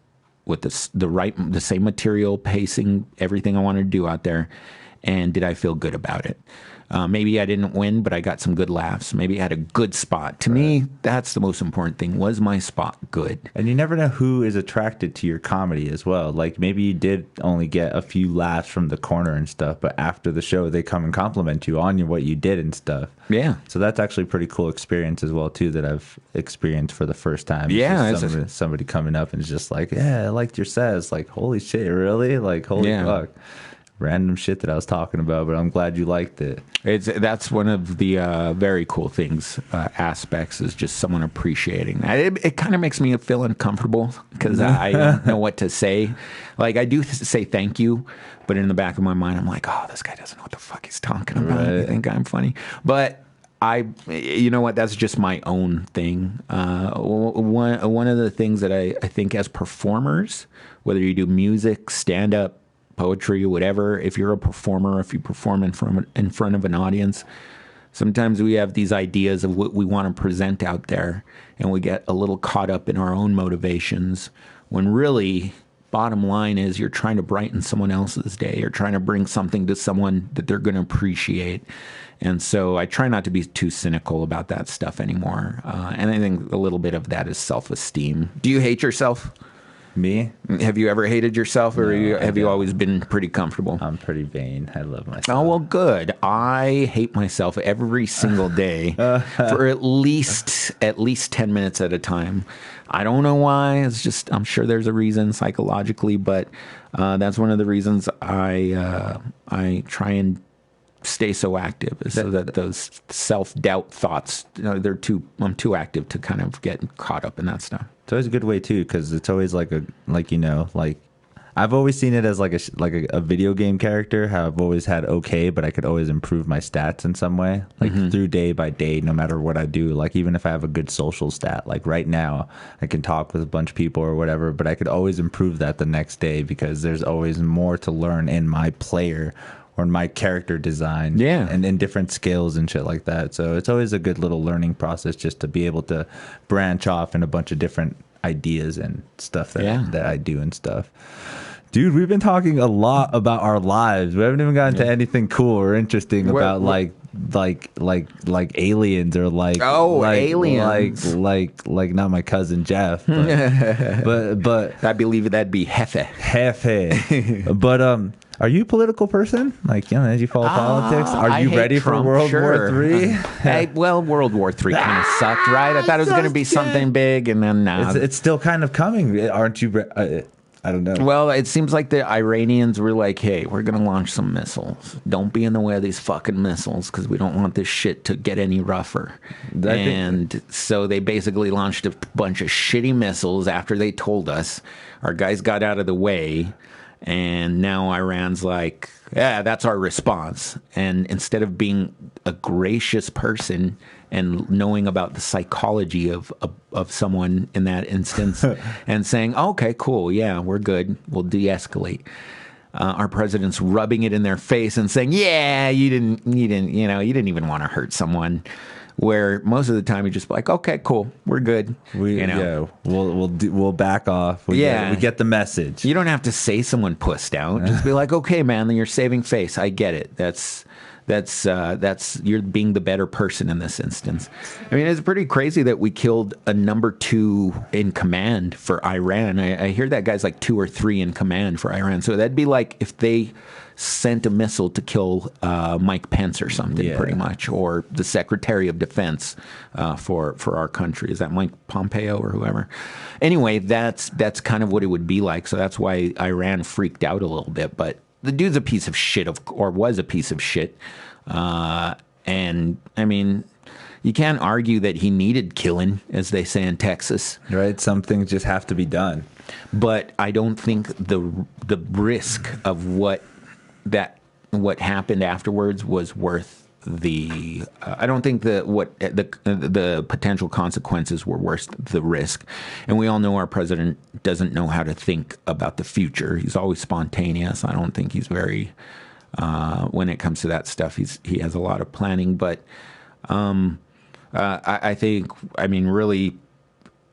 with the same material, pacing, everything I wanted to do out there? And did I feel good about it? Maybe I didn't win, but I got some good laughs. Maybe I had a good spot. To me, that's the most important thing. Was my spot good?
And you never know who is attracted to your comedy as well. Like maybe you did only get a few laughs from the corner and stuff, but after the show, they come and compliment you on what you did and stuff.
Yeah.
So that's actually a pretty cool experience as well, too, that I've experienced for the first time.
Yeah.
Somebody coming up and it's just like, yeah, I liked your set. It's like, holy shit, really? Like, holy fuck. Random shit that I was talking about, but I'm glad you liked it.
That's one of the very cool things, aspects, is just someone appreciating that. It kind of makes me feel uncomfortable because I don't know what to say. Like, I do say thank you, but in the back of my mind, I'm like, oh, this guy doesn't know what the fuck he's talking about.
Right.
I think I'm funny. But you know what? That's just my own thing. One of the things that I think as performers, whether you do music, stand-up, poetry, whatever, if you're a performer, if you perform in front of an audience, sometimes we have these ideas of what we want to present out there, and we get a little caught up in our own motivations, when really, bottom line is, you're trying to brighten someone else's day. You're trying to bring something to someone that they're going to appreciate. And so I try not to be too cynical about that stuff anymore. And I think a little bit of that is self-esteem. Do you hate yourself?
Me?
Have you ever hated yourself, or
No,
have you always been pretty comfortable?
I'm pretty vain. I love myself.
Oh, well, good. I hate myself every single day for at least 10 minutes at a time. I don't know why. It's just, I'm sure there's a reason psychologically, but that's one of the reasons I try and stay so active, is so that those self-doubt thoughts, I'm too active to kind of get caught up in that stuff.
It's always a good way too, because it's always like I've always seen it as like a video game character. How I've always had okay, but I could always improve my stats in some way, like through day by day, no matter what I do. Like even if I have a good social stat, like right now, I can talk with a bunch of people or whatever, but I could always improve that the next day, because there's always more to learn in my player or in my character design, and in different skills and shit like that. So it's always a good little learning process, just to be able to branch off in a bunch of different ideas and stuff that I do and stuff. Dude, we've been talking a lot about our lives. We haven't even gotten to anything cool or interesting about like aliens, or aliens, like not my cousin Jeff, but I
believe that'd be Hefe.
But are you a political person? Like, as you follow politics, are you ready for World War III?
World War III kind of sucked, right? I thought it was going to be something big, and then
it's still kind of coming, aren't you? I don't know.
Well, it seems like the Iranians were like, hey, we're going to launch some missiles. Don't be in the way of these fucking missiles, because we don't want this shit to get any rougher. So they basically launched a bunch of shitty missiles after they told us. Our guys got out of the way, and now Iran's like, yeah, that's our response. And instead of being a gracious person and knowing about the psychology of someone in that instance and saying, okay, cool, yeah, we're good, we'll de-escalate. Our president's rubbing it in their face and saying, yeah, you didn't even want to hurt someone. Where most of the time you just like, okay, cool, we're good.
We'll back off. We get the message.
You don't have to say someone pussed out. Just be like, okay, man, then you're saving face. I get it. That's you're being the better person in this instance. I mean, it's pretty crazy that we killed a number 2 in command for Iran. I hear that guy's like 2 or 3 in command for Iran. So that'd be like if they sent a missile to kill Mike Pence or something, pretty much, or the Secretary of Defense for our country. Is that Mike Pompeo or whoever? Anyway, that's kind of what it would be like. So that's why Iran freaked out a little bit. But the dude's a piece of shit, or was a piece of shit. And I mean, you can't argue that he needed killing, as they say in Texas.
Right? Some things just have to be done.
But I don't think the risk of what happened afterwards was worth the. I don't think the potential consequences were worth the risk. And we all know our president doesn't know how to think about the future. He's always spontaneous. I don't think he's very. When it comes to that stuff, he has a lot of planning. But I think, I mean, really,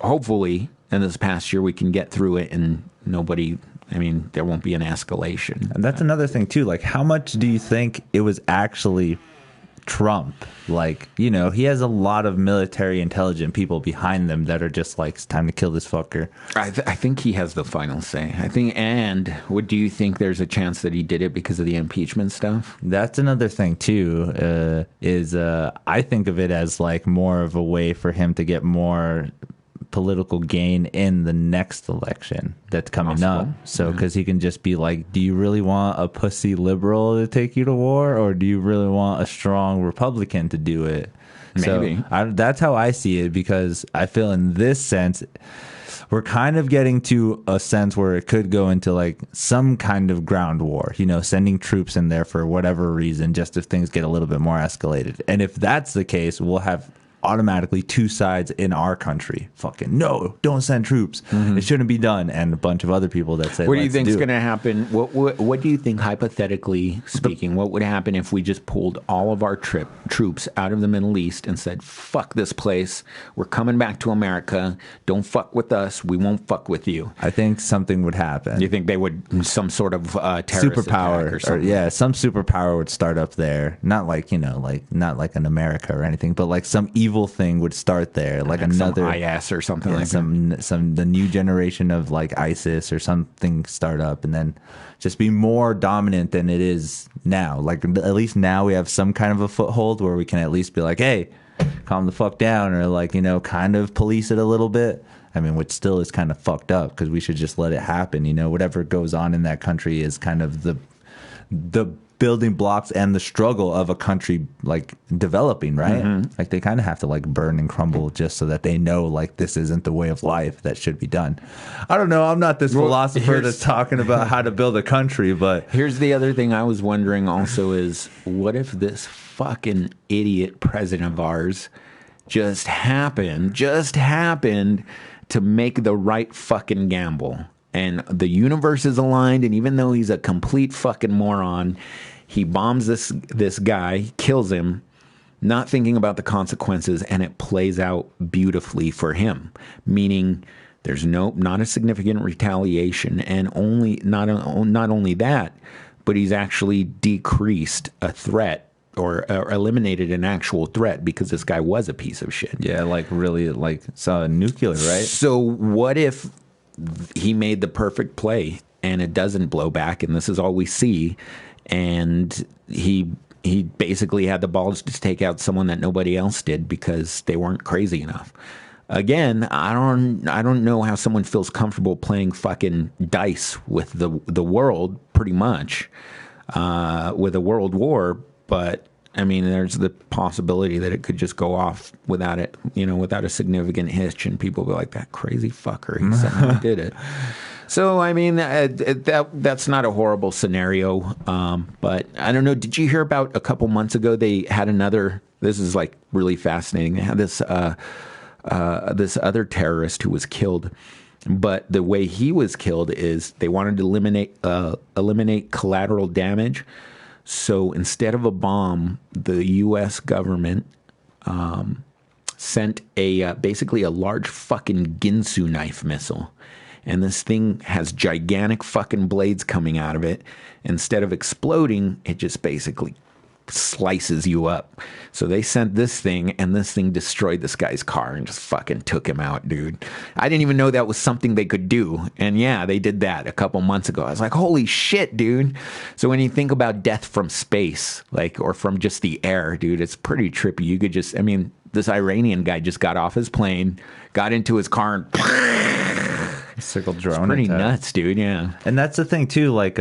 hopefully, in this past year, we can get through it and nobody I mean, there won't be an escalation.
And that's another thing too. Like, how much do you think it was actually Trump? Like, you know, he has a lot of military intelligent people behind them that are just like, it's time to kill this fucker.
I think he has the final say. I think, and what do you think there's a chance that he did it because of the impeachment stuff?
That's another thing too, I think of it as like more of a way for him to get more political gain in the next election that's coming up. So, because he can just be like, do you really want a pussy liberal to take you to war, or do you really want a strong Republican to do it?
Maybe.
So that's how I see it, because I feel in this sense, we're kind of getting to a sense where it could go into like some kind of ground war, you know, sending troops in there for whatever reason, just if things get a little bit more escalated. And if that's the case, we'll have automatically two sides in our country. Fucking no, don't send troops. It shouldn't be done. And a bunch of other people that say,
what do you think is going to happen? What do you think, hypothetically speaking, what would happen if we just pulled all of our troops out of the Middle East and said, fuck this place, we're coming back to America, don't fuck with us, we won't fuck with you?
I think something would happen.
You think they would, some sort of terrorist
superpower
or something?
Yeah, some superpower would start up there. Not like, you know, like not like in America or anything, but like some evil thing would start there, like another
IS or something, like
the new generation of like ISIS or something start up, and then just be more dominant than it is now. Like, at least now we have some kind of a foothold where we can at least be like, hey, calm the fuck down, or like, you know, kind of police it a little bit. I mean, which still is kind of fucked up, because we should just let it happen. You know, whatever goes on in that country is kind of the building blocks and the struggle of a country like developing, right? Like, they kind of have to like burn and crumble just so that they know like this isn't the way of life that should be done. I don't know. I'm not this philosopher that's talking about how to build a country, but
here's the other thing I was wondering also is, what if this fucking idiot president of ours just happened to make the right fucking gamble, and the universe is aligned, and even though he's a complete fucking moron, he bombs this guy, kills him, not thinking about the consequences, and it plays out beautifully for him. Meaning, there's not a significant retaliation, and not only that, but he's actually decreased a threat or eliminated an actual threat, because this guy was a piece of shit.
Yeah, like really, like nuclear, right?
So what if he made the perfect play and it doesn't blow back, and this is all we see, and he basically had the balls to take out someone that nobody else did because they weren't crazy enough? Again, I don't know how someone feels comfortable playing fucking dice with the world, pretty much, with a world war, but I mean, there's the possibility that it could just go off without it, you know, without a significant hitch, and people be like, that crazy fucker, he somehow did it. So, I mean, that's not a horrible scenario, but I don't know. Did you hear about a couple months ago, they had another, this is like really fascinating, they had this other terrorist who was killed, but the way he was killed is they wanted to eliminate collateral damage. So instead of a bomb, the U.S. government sent basically a large fucking Ginsu knife missile. And this thing has gigantic fucking blades coming out of it. Instead of exploding, it just basically slices you up. So they sent this thing, and this thing destroyed this guy's car and just fucking took him out, dude. I didn't even know that was something they could do. And yeah, they did that a couple months ago. I was like, holy shit, dude. So when you think about death from space, like, or from just the air, dude, it's pretty trippy. You could just, I mean, this Iranian guy just got off his plane, got into his car, and
circle drone.
It's pretty nuts, dude. Yeah.
And that's the thing too, like,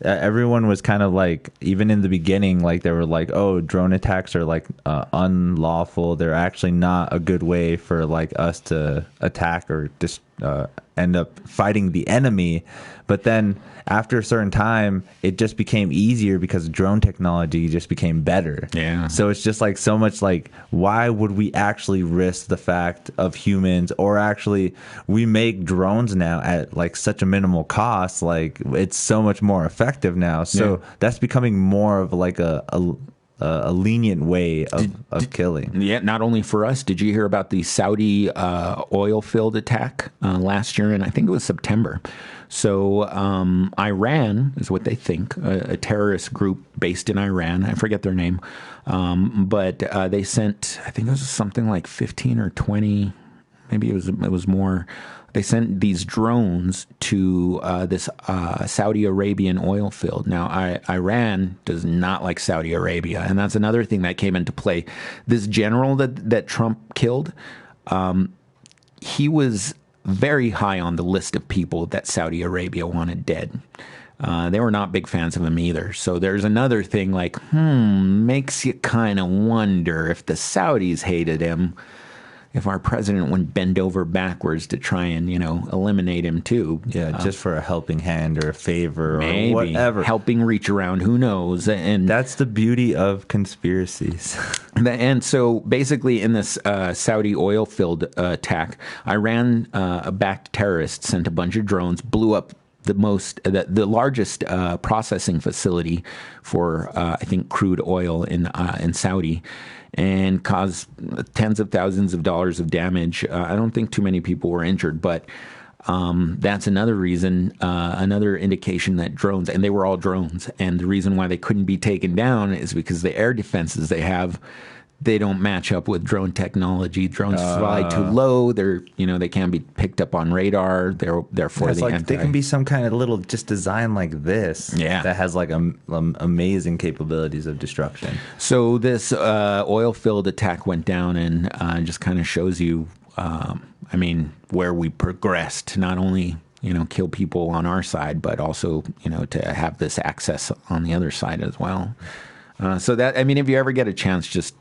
everyone was kind of like, even in the beginning, like they were like, oh, drone attacks are like unlawful. They're actually not a good way for like us to attack or just end up fighting the enemy. But then after a certain time, it just became easier because drone technology just became better.
Yeah.
So it's just like so much like, why would we actually risk the fact of humans, or actually we make drones now at like such a minimal cost. Like, it's so much more effective now. So that's becoming more of like a a lenient way of killing.
Yeah, not only for us. Did you hear about the Saudi oil field attack last year? And I think it was September. So Iran is what they think, a terrorist group based in Iran. I forget their name. But they sent, I think it was something like 15 or 20, maybe it was more. They sent these drones to this Saudi Arabian oil field. Now, Iran does not like Saudi Arabia, and that's another thing that came into play. This general that Trump killed, he was very high on the list of people that Saudi Arabia wanted dead. They were not big fans of him either. So there's another thing like, makes you kind of wonder if the Saudis hated him, if our president wouldn't bend over backwards to try and, eliminate him too.
Yeah, just for a helping hand or a favor
maybe,
or whatever.
Helping reach around, who knows? And
that's the beauty of conspiracies.
And so basically in this Saudi oil field attack, Iran-backed terrorists sent a bunch of drones, blew up the largest processing facility for, I think, crude oil in Saudi, and caused tens of thousands of dollars of damage. I don't think too many people were injured, but that's another reason, another indication that drones, and they were all drones, and the reason why they couldn't be taken down is because the air defenses they have, they don't match up with drone technology. Drones fly too low. They can't be picked up on radar. Therefore,
they can be some kind of little just design like this. That has like amazing capabilities of destruction.
So this oil field attack went down, and just kind of shows you, where we progressed to not only kill people on our side, but also to have this access on the other side as well. So that if you ever get a chance, just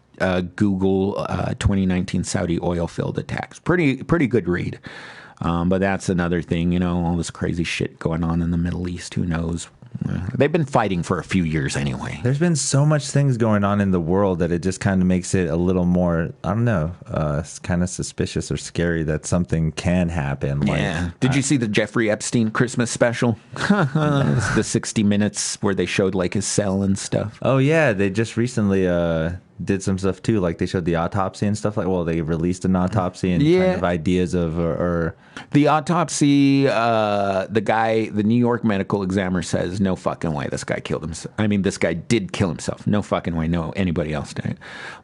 Google 2019 Saudi oil field attacks. Pretty good read. But that's another thing, all this crazy shit going on in the Middle East. Who knows? They've been fighting for a few years anyway.
There's been so much things going on in the world that it just kind of makes it a little more, I don't know, it's kind of suspicious or scary that something can happen.
Yeah. Did you see the Jeffrey Epstein Christmas special? The 60 Minutes where they showed like his cell and stuff.
Oh, yeah. They just recently did some stuff too. Like they showed the autopsy and stuff. They released an autopsy and kind of ideas of or
the autopsy. The New York medical examiner says no fucking way this guy killed himself. This guy did kill himself. No fucking way. No, anybody else did.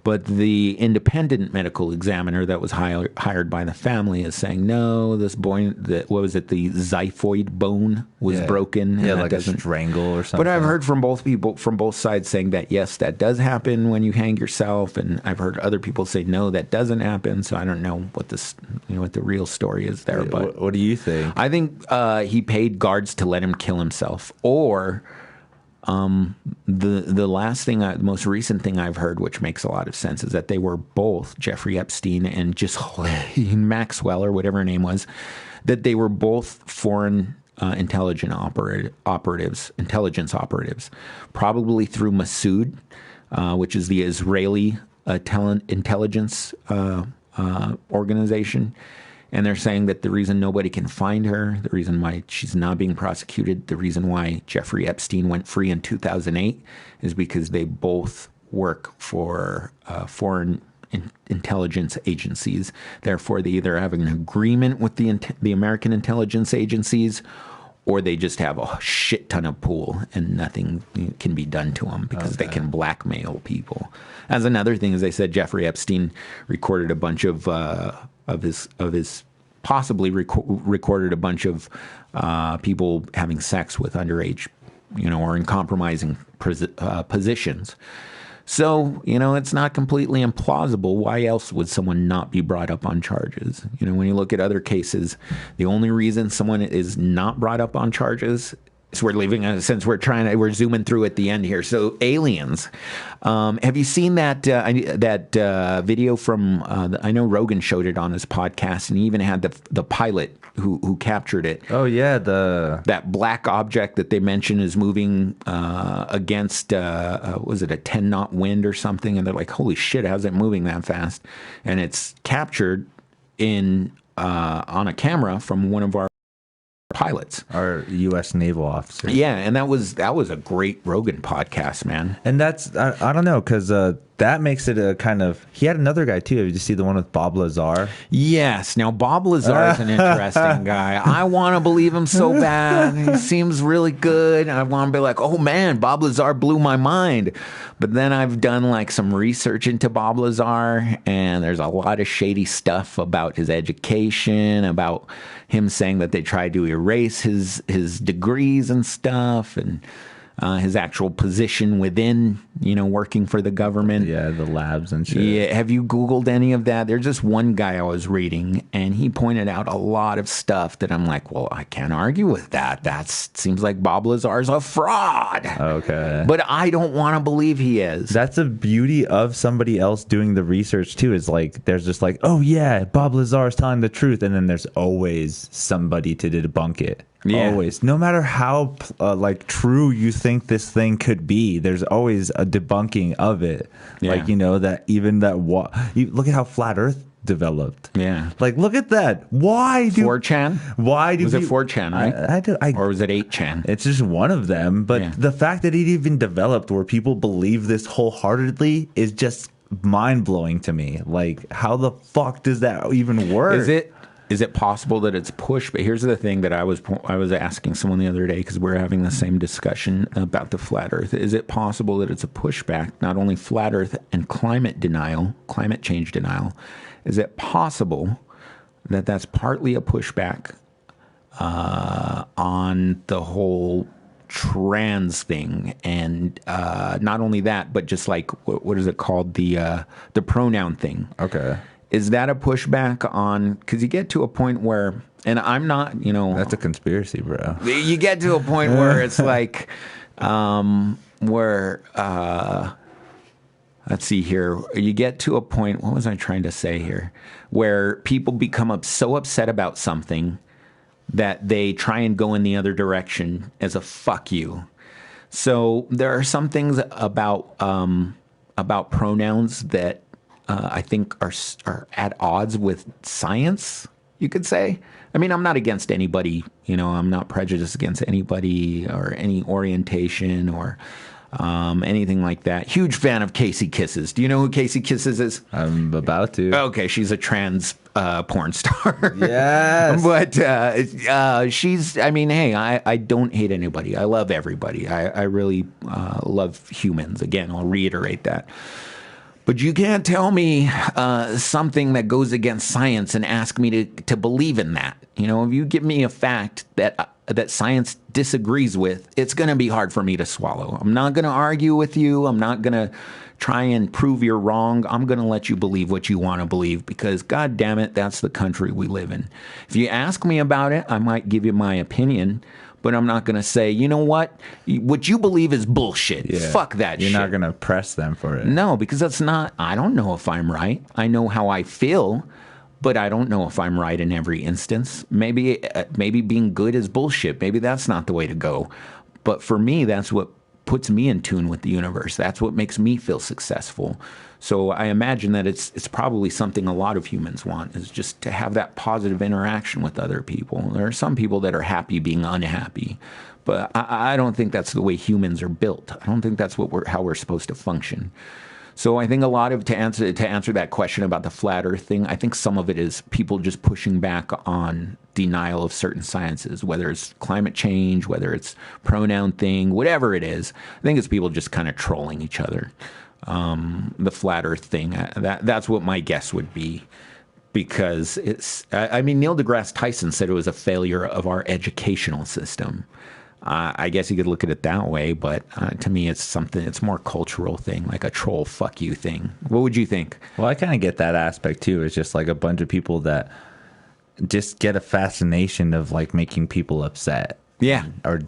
But the independent medical examiner that was hired by the family is saying no. This boy, the xiphoid bone was broken.
Yeah, like a strangle or something.
But I've heard from both sides saying that yes, that does happen when you hang yourself, and I've heard other people say no, that doesn't happen. So I don't know what what the real story is there. But
what do you think?
I think he paid guards to let him kill himself, or the most recent thing I've heard, which makes a lot of sense, is that they were both, Jeffrey Epstein and Maxwell or whatever her name was, that they were both foreign intelligence operatives, probably through Masood, which is the Israeli intelligence organization. And they're saying that the reason nobody can find her, the reason why she's not being prosecuted, the reason why Jeffrey Epstein went free in 2008 is because they both work for foreign intelligence agencies. Therefore, they either have an agreement with the American intelligence agencies, or they just have a shit ton of pool and nothing can be done to them because they can blackmail people. As another thing, as I said, Jeffrey Epstein recorded a bunch of his possibly recorded a bunch of people having sex with underage, or in compromising positions. So, it's not completely implausible. Why else would someone not be brought up on charges? When you look at other cases, the only reason someone is not brought up on charges is since we're zooming through at the end here. So aliens, have you seen that video from, I know Rogan showed it on his podcast, and he even had the pilot who captured it.
Oh yeah,
that black object that they mentioned is moving against was it a 10-knot wind or something? And they're like, holy shit, how's it moving that fast? And it's captured on a camera from one of our pilots.
Our U.S. naval officer.
Yeah, and that was a great Rogan podcast, man.
And that's, I don't know, because that makes it a kind of, he had another guy too. Did you see the one with Bob Lazar?
Yes. Now, Bob Lazar is an interesting guy. I want to believe him so bad. He seems really good. I want to be like, oh man, Bob Lazar blew my mind. But then I've done like some research into Bob Lazar, and there's a lot of shady stuff about his education, about him saying that they tried to erase his degrees and stuff, and his actual position within, working for the government.
Yeah, the labs and shit.
Yeah, have you Googled any of that? There's just one guy I was reading, and he pointed out a lot of stuff that I'm like, well, I can't argue with that. That seems like Bob Lazar's a fraud.
Okay.
But I don't want to believe he is.
That's the beauty of somebody else doing the research, too, is like, there's just like, oh, yeah, Bob Lazar's telling the truth. And then there's always somebody to debunk it. Yeah. Always. No matter how true you think this thing could be, there's always a debunking of it. Yeah. Like, that even that look at how Flat Earth developed.
Yeah.
Like, look at that. Why do
4chan?
Why do
was it 4chan, right? Or was it 8chan?
It's just one of them. But the fact that it even developed where people believe this wholeheartedly is just mind blowing to me. Like, how the fuck does that even work?
Is it possible that it's pushed? But here's the thing that I was asking someone the other day, because we're having the same discussion about the flat Earth. Is it possible that it's a pushback, not only flat Earth and climate change denial? Is it possible that that's partly a pushback on the whole trans thing, and not only that, but just like what is it called, the pronoun thing?
Okay.
Is that a pushback on, because you get to a point where, and I'm not,
That's a conspiracy, bro.
You get to a point where it's like, let's see here. You get to a point, what was I trying to say here? Where people become so upset about something that they try and go in the other direction as a fuck you. So there are some things about pronouns that I think are at odds with science, you could say. I mean, I'm not against anybody, I'm not prejudiced against anybody or any orientation or anything like that. Huge fan of Casey Kisses. Do you know who Casey Kisses is?
I'm about to.
Okay, she's a trans porn star.
Yes.
But she's, hey, I don't hate anybody. I love everybody. I really love humans. Again, I'll reiterate that. But you can't tell me something that goes against science and ask me to believe in that. If you give me a fact that science disagrees with, it's going to be hard for me to swallow. I'm not going to argue with you. I'm not going to try and prove you're wrong. I'm going to let you believe what you want to believe, because, God damn it, that's the country we live in. If you ask me about it, I might give you my opinion. But I'm not going to say, you know what you believe is bullshit. Yeah. Fuck that shit.
You're not going to press them for it.
No, because I don't know if I'm right. I know how I feel, but I don't know if I'm right in every instance. Maybe being good is bullshit. Maybe that's not the way to go. But for me, that's what puts me in tune with the universe. That's what makes me feel successful. So I imagine that it's probably something a lot of humans want, is just to have that positive interaction with other people. There are some people that are happy being unhappy, but I don't think that's the way humans are built. I don't think that's how we're supposed to function. So I think a lot of, to answer that question about the flat Earth thing, I think some of it is people just pushing back on denial of certain sciences, whether it's climate change, whether it's pronoun thing, whatever it is. I think it's people just kind of trolling each other. The flat Earth thing, that's what my guess would be, because Neil deGrasse Tyson said it was a failure of our educational system. I guess you could look at it that way, but to me, it's more cultural thing, like a troll fuck you thing. What would you think?
Well, I kind of get that aspect too. It's just like a bunch of people that just get a fascination of like making people upset.
Yeah.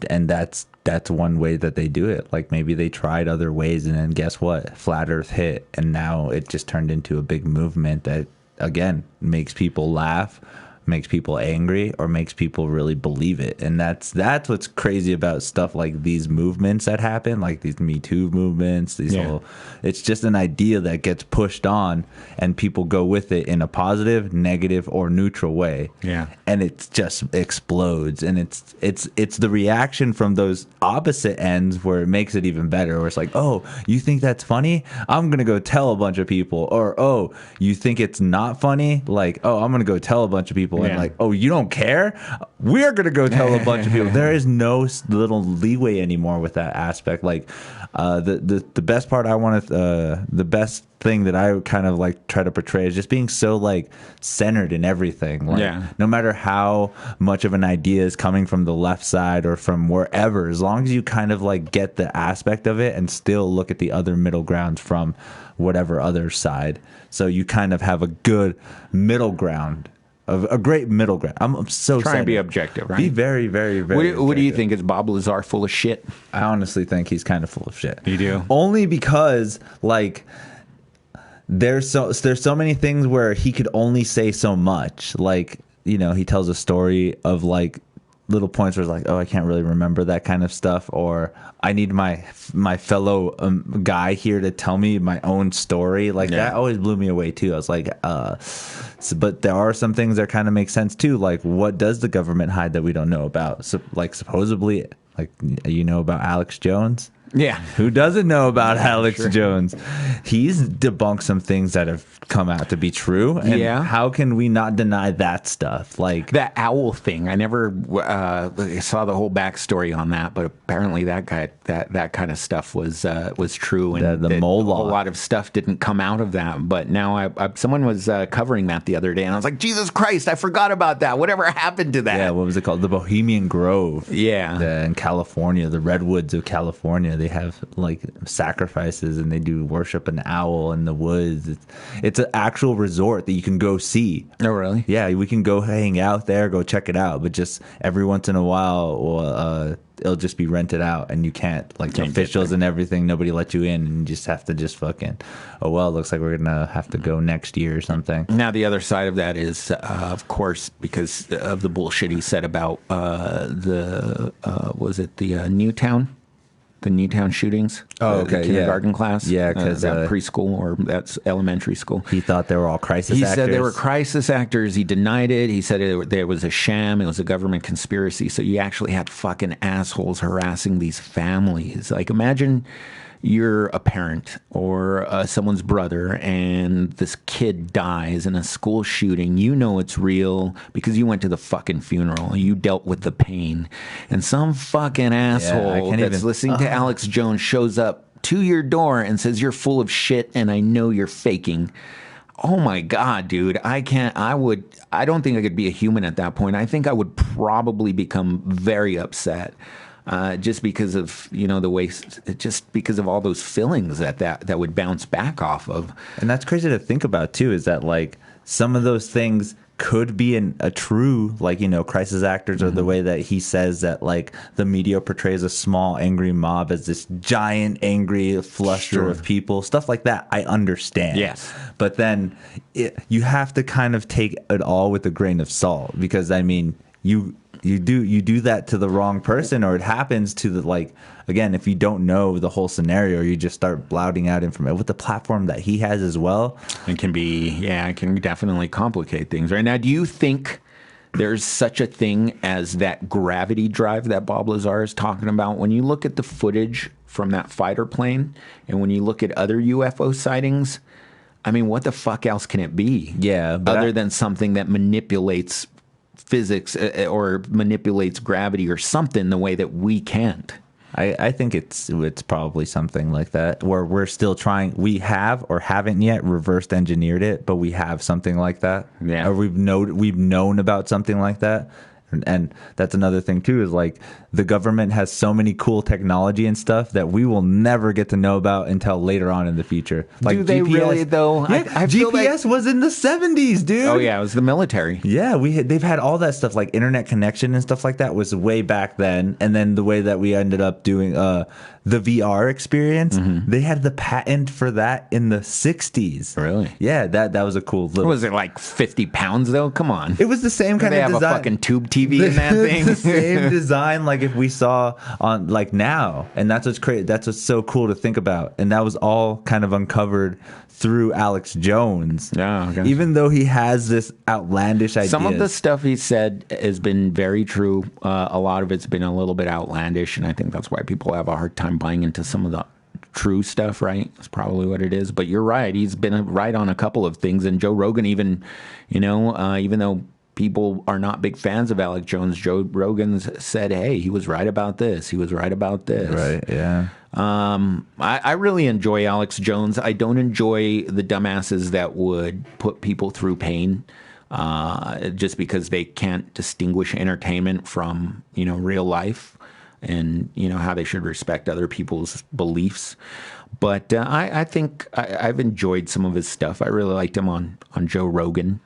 And that's one way that they do it. Like maybe they tried other ways, and then guess what? Flat Earth hit, and now it just turned into a big movement that, again, makes people laugh, makes people angry or makes people really believe it. And that's what's crazy about stuff like these movements that happen, like these Me Too movements, it's just an idea that gets pushed on and people go with it in a positive, negative, or neutral way.
Yeah.
And it just explodes. And it's the reaction from those opposite ends where it makes it even better, where it's like, oh, you think that's funny? I'm going to go tell a bunch of people. Or, oh, you think it's not funny? Like, oh, I'm going to go tell a bunch of people. And like, oh, you don't care? We're going to go tell a bunch of people. There is no little leeway anymore with that aspect. Like, the best part I want to, the best thing that I kind of like try to portray is just being so like centered in everything. Like, no matter how much of an idea is coming from the left side or from wherever, as long as you kind of like get the aspect of it and still look at the other middle grounds from whatever other side. So you kind of have a good middle ground. A great middle ground. I'm so
trying to be objective, right?
Be very, very, very.
What do you think? Is Bob Lazar full of shit?
I honestly think he's kind of full of shit.
You do?
Only because like there's so many things where he could only say so much. Like, you know, he tells a story of like little points where it's like, oh, I can't really remember that kind of stuff, or I need my fellow guy here to tell me my own story. Like that always blew me away too. I was like, but there are some things that kind of make sense too. Like, what does the government hide that we don't know about? So, like, supposedly, like, you know about Alex Jones?
Yeah.
Who doesn't know about Alex Jones? He's debunked some things that have come out to be true. And how can we not deny that stuff? Like
that owl thing. I never saw the whole backstory on that, but apparently that kind of stuff was true. And
the mole
law.
law.
A lot of stuff didn't come out of that. But now someone was covering that the other day, and I was like, Jesus Christ, I forgot about that. Whatever happened to that?
Yeah, what was it called? The Bohemian Grove.
Yeah.
In California, the redwoods of California. They have like sacrifices and they do worship an owl in the woods. It's an actual resort that you can go see.
Oh, really?
Yeah, we can go hang out there, go check it out. But just every once in a while, it'll just be rented out and you can't, like the officials and everything, nobody let you in and you just have to just fucking, oh, well, it looks like we're going to have to go next year or something.
Now, the other side of that is, of course, because of the bullshit he said about was it the Newtown? The Newtown shootings.
Oh, okay.
The kindergarten class.
Yeah, because
that preschool or that's elementary school.
He thought they were all crisis actors.
He said they were crisis actors. He denied it. He said there was a sham. It was a government conspiracy. So you actually had fucking assholes harassing these families. Like, imagine you're a parent or someone's brother and this kid dies in a school shooting. You know it's real because you went to the fucking funeral. You dealt with the pain. And some fucking asshole that's listening to Alex Jones shows up to your door and says, you're full of shit and I know you're faking. Oh my God, dude. I don't think I could be a human at that point. I think I would probably become very upset. Just because of, you know, the way, just because of all those feelings that would bounce back off of.
And that's crazy to think about too, is that like some of those things could be a true, like, you know, crisis actors, or the way that he says that like the media portrays a small angry mob as this giant angry fluster of people, stuff like that. I understand.
Yes.
But then you have to kind of take it all with a grain of salt, because I mean, you do that to the wrong person, or it happens to the, like, again, if you don't know the whole scenario, you just start blouting out information with the platform that he has as well.
It can definitely complicate things. Right now, do you think there's such a thing as that gravity drive that Bob Lazar is talking about? When you look at the footage from that fighter plane and when you look at other UFO sightings, I mean, what the fuck else can it be?
Yeah, but
other than something that manipulates physics or manipulates gravity or something the way that we can't.
I think it's probably something like that, where we're still trying. We have or haven't yet reversed engineered it, but we have something like that.
Yeah,
or we've known about something like that, And that's another thing too, is like the government has so many cool technology and stuff that we will never get to know about until later on in the future. Like
Do they
GPS,
really though?
Yeah,
I feel
GPS was in the 70s, dude.
Oh yeah, it was the military.
Yeah, they've had all that stuff, like internet connection and stuff like that was way back then. And then the way that we ended up doing the VR experience, they had the patent for that in the 60s.
Really?
Yeah, that was a cool little...
Was it like 50 pounds though? Come on.
It was the same kind
they
of
have
design.
a fucking tube TV in that thing.
The same design like if we saw on like now. And that's what's crazy. That's what's so cool to think about. And that was all kind of uncovered through Alex Jones.
Yeah, okay.
Even though he has this outlandish idea.
Some of the stuff he said has been very true. A lot of it's been a little bit outlandish, and I think that's why people have a hard time buying into some of the true stuff, right? That's probably what it is. But you're right. He's been right on a couple of things. And Joe Rogan even, even though people are not big fans of Alex Jones, Joe Rogan's said, hey, he was right about this. He was right about this.
Right, yeah.
I really enjoy Alex Jones. I don't enjoy the dumbasses that would put people through pain just because they can't distinguish entertainment from, real life and, how they should respect other people's beliefs. But I think I've enjoyed some of his stuff. I really liked him on Joe Rogan.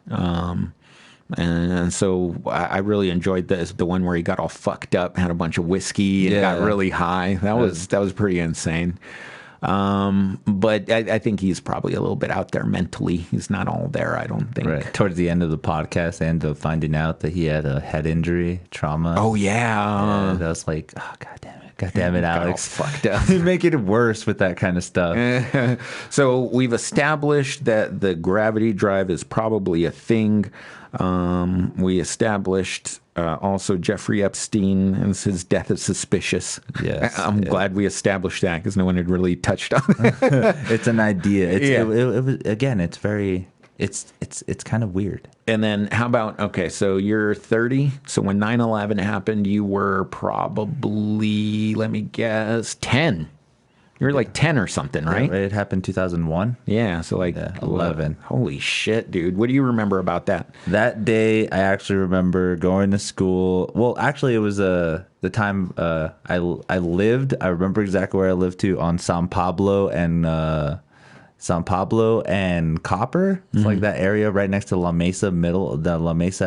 And so I really enjoyed the one where he got all fucked up, had a bunch of whiskey, and got really high. That was pretty insane. But I think he's probably a little bit out there mentally. He's not all there, I don't think.
Right. Towards the end of the podcast, I ended up finding out that he had a head injury, trauma.
Oh, yeah.
And I was like, oh, God damn it, Alex.
Got all fucked up.
You make it worse with that kind of stuff.
So we've established that the gravity drive is probably a thing. We established also Jeffrey Epstein and his death is suspicious.
Yes,
I'm glad we established that because no one had really touched on it.
It's an idea. It was, again, it's very... It's kind of weird.
And then how about, okay, so you're 30. So when 9/11 happened, you were probably, let me guess, 10. You were like 10 or something, right?
Yeah, it happened 2001.
Yeah, so like
11.
Holy shit, dude. What do you remember about that?
That day, I actually remember going to school. Well, actually, it was the time I lived. I remember exactly where I lived to on San Pablo and Copper. It's like that area right next to La Mesa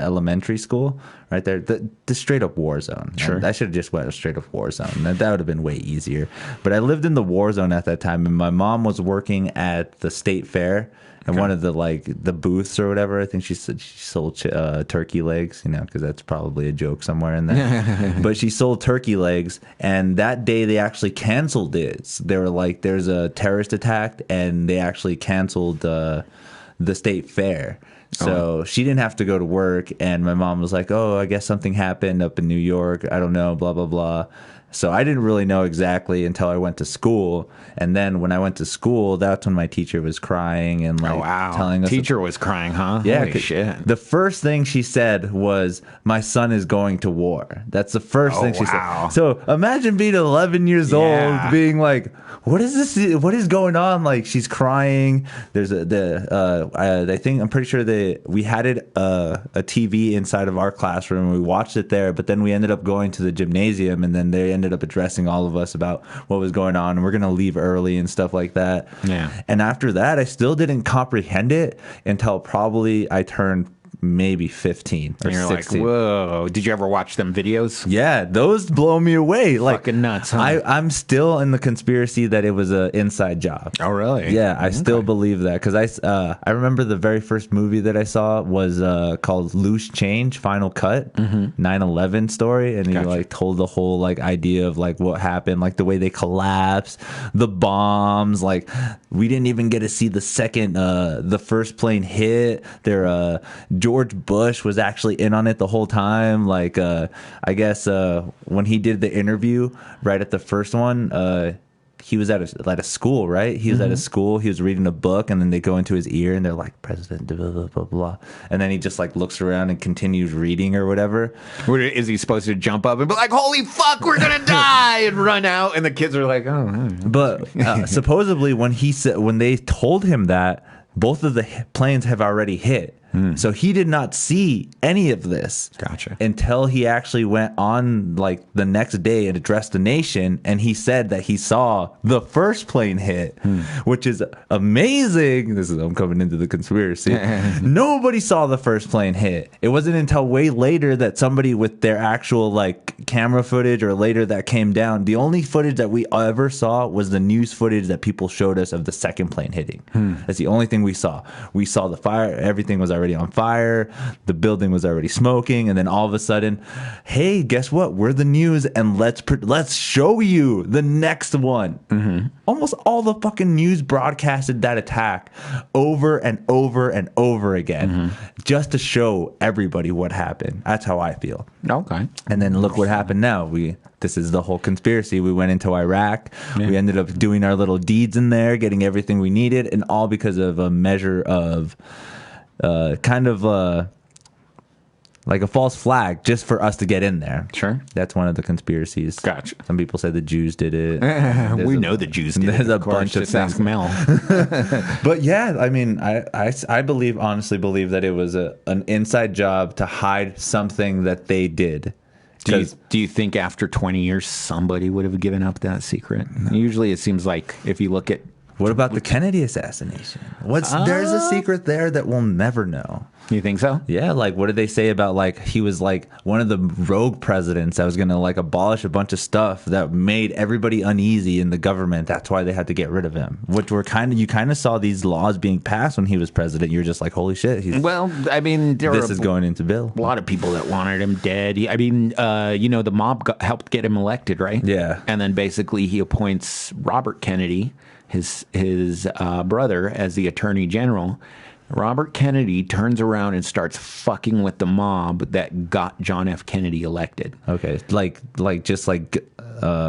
Elementary School, right there. The straight up war zone.
Sure.
And I should have just went straight up war zone. That would have been way easier. But I lived in the war zone at that time, and my mom was working at the state fair. And one of the booths or whatever, I think she said she sold turkey legs, because that's probably a joke somewhere in there. But she sold turkey legs, and that day they actually canceled it. They were like, "There's a terrorist attack," and they actually canceled the state fair. So she didn't have to go to work, and my mom was like, "Oh, I guess something happened up in New York. I don't know, blah blah blah." So I didn't really know exactly until I went to school. And then when I went to school, that's when my teacher was crying and telling us.
Teacher was crying, huh?
Yeah.
Holy shit.
The first thing she said was, "My son is going to war." That's the first thing she said. So imagine being 11 years old, being like, "What is this? What is going on?" Like, she's crying. There's I'm pretty sure we had a TV inside of our classroom. We watched it there, but then we ended up going to the gymnasium, and then they ended up addressing all of us about what was going on, and we're going to leave early and stuff like that.
Yeah.
And after that, I still didn't comprehend it until probably I turned maybe 15 or
and you're
16.
Like, whoa. Did you ever watch them videos?
Yeah, those blow me away. Like,
fucking nuts, huh?
I'm still in the conspiracy that it was an inside job.
Oh, really?
Yeah, I still believe that, because I remember the very first movie that I saw was called Loose Change, Final Cut, 9/11 story, and he told the whole idea of what happened, the way they collapsed, the bombs. We didn't even get to see the first plane hit. George Bush was actually in on it the whole time. I guess when he did the interview right at the first one, he was at a school, right? He was at a school. He was reading a book, and then they go into his ear, and they're like, "President, blah, blah, blah, blah." And then he just looks around and continues reading or whatever.
Is he supposed to jump up and be like, "Holy fuck, we're going to die," and run out? And the kids are like, "Oh."
But supposedly when they told him that, both of the planes have already hit. So he did not see any of this.
Gotcha.
Until he actually went on like the next day and addressed the nation, and he said that he saw the first plane hit, which is amazing. I'm coming into the conspiracy. Nobody saw the first plane hit. It wasn't until way later that somebody with their actual like camera footage or later that came down. The only footage that we ever saw was the news footage that people showed us of the second plane hitting. That's the only thing we saw. We saw the fire. Everything was already on fire. The building was already smoking. And then all of a sudden, hey, guess what? We're the news, and let's show you the next one. Almost all the fucking news broadcasted that attack over and over and over again, just to show everybody what happened. That's how I feel.
Okay.
And then look what happened now. This is the whole conspiracy. We went into Iraq. Yeah. We ended up doing our little deeds in there, getting everything we needed, and all because of a measure of like a false flag just for us to get in there.
Sure.
That's one of the conspiracies.
Gotcha.
Some people say the Jews did it.
We know the Jews did it.
There's a bunch of things.
Mel.
But yeah, I mean, I honestly believe that it was an inside job to hide something that they did.
Do you think after 20 years somebody would have given up that secret? No. Usually it seems like if you look at...
What about the Kennedy assassination? There's a secret there that we'll never know.
You think so?
Yeah, like what did they say about like he was like one of the rogue presidents that was going to like abolish a bunch of stuff that made everybody uneasy in the government. That's why they had to get rid of him. Which were you kind of saw these laws being passed when he was president. You're just like, holy shit.
Well, I mean,
this is going into bill.
A lot of people that wanted him dead. I mean, the mob helped get him elected, right?
Yeah.
And then basically he appoints Robert Kennedy, his brother, as the attorney general. Robert Kennedy turns around and starts fucking with the mob that got John F. Kennedy elected.
Okay, like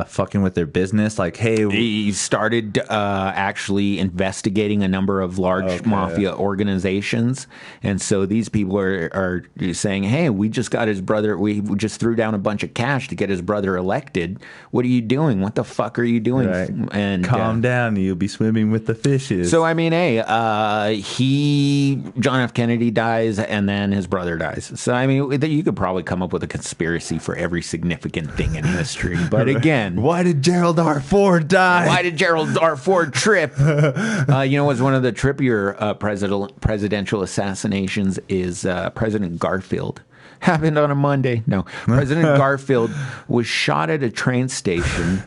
fucking with their business. Like, hey,
he started actually investigating a number of large mafia organizations, and so these people are saying, "Hey, we just got his brother. We just threw down a bunch of cash to get his brother elected. What are you doing? What the fuck are you doing?"
Right.
And
calm down. You'll be swimming with the fishes.
So I mean, hey, John F. Kennedy dies, and then his brother dies. So I mean, you could probably come up with a conspiracy for every significant thing in history. But again,
why did Gerald R. Ford die?
Why did Gerald R. Ford trip? What's one of the trippier presidential assassinations is President Garfield. Happened on a Monday. No, President Garfield was shot at a train station.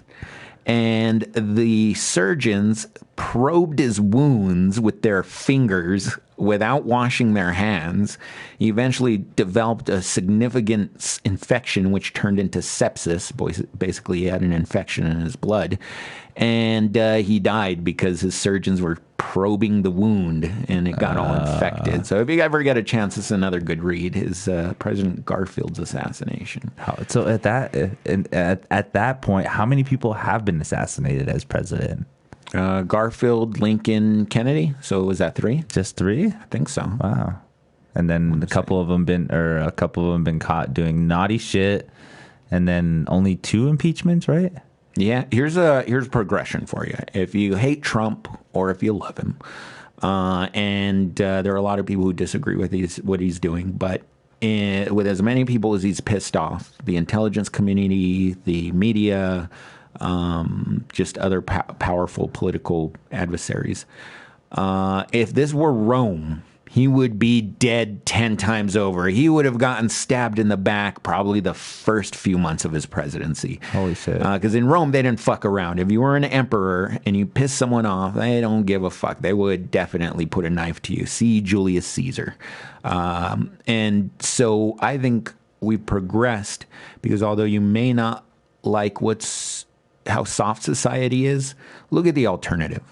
And the surgeons probed his wounds with their fingers without washing their hands. He eventually developed a significant infection, which turned into sepsis. Basically, he had an infection in his blood. And he died because his surgeons were probing the wound, and it got all infected. So if you ever get a chance, it's another good read, is President Garfield's assassination.
So at that point, how many people have been assassinated as president?
Garfield, Lincoln, Kennedy. So was that 3?
Just 3?
I think so.
Wow. And then a couple of them been caught doing naughty shit, and then only 2 impeachments, right?
Yeah, here's progression for you. If you hate Trump or if you love him, and there are a lot of people who disagree with what he's doing, but with as many people as he's pissed off, the intelligence community, the media, just other powerful political adversaries, if this were Rome, he would be dead 10 times over. He would have gotten stabbed in the back probably the first few months of his presidency.
Holy shit.
Because in Rome, they didn't fuck around. If you were an emperor and you pissed someone off, they don't give a fuck. They would definitely put a knife to you. See Julius Caesar. And so I think we've progressed because although you may not like how soft society is, look at the alternative.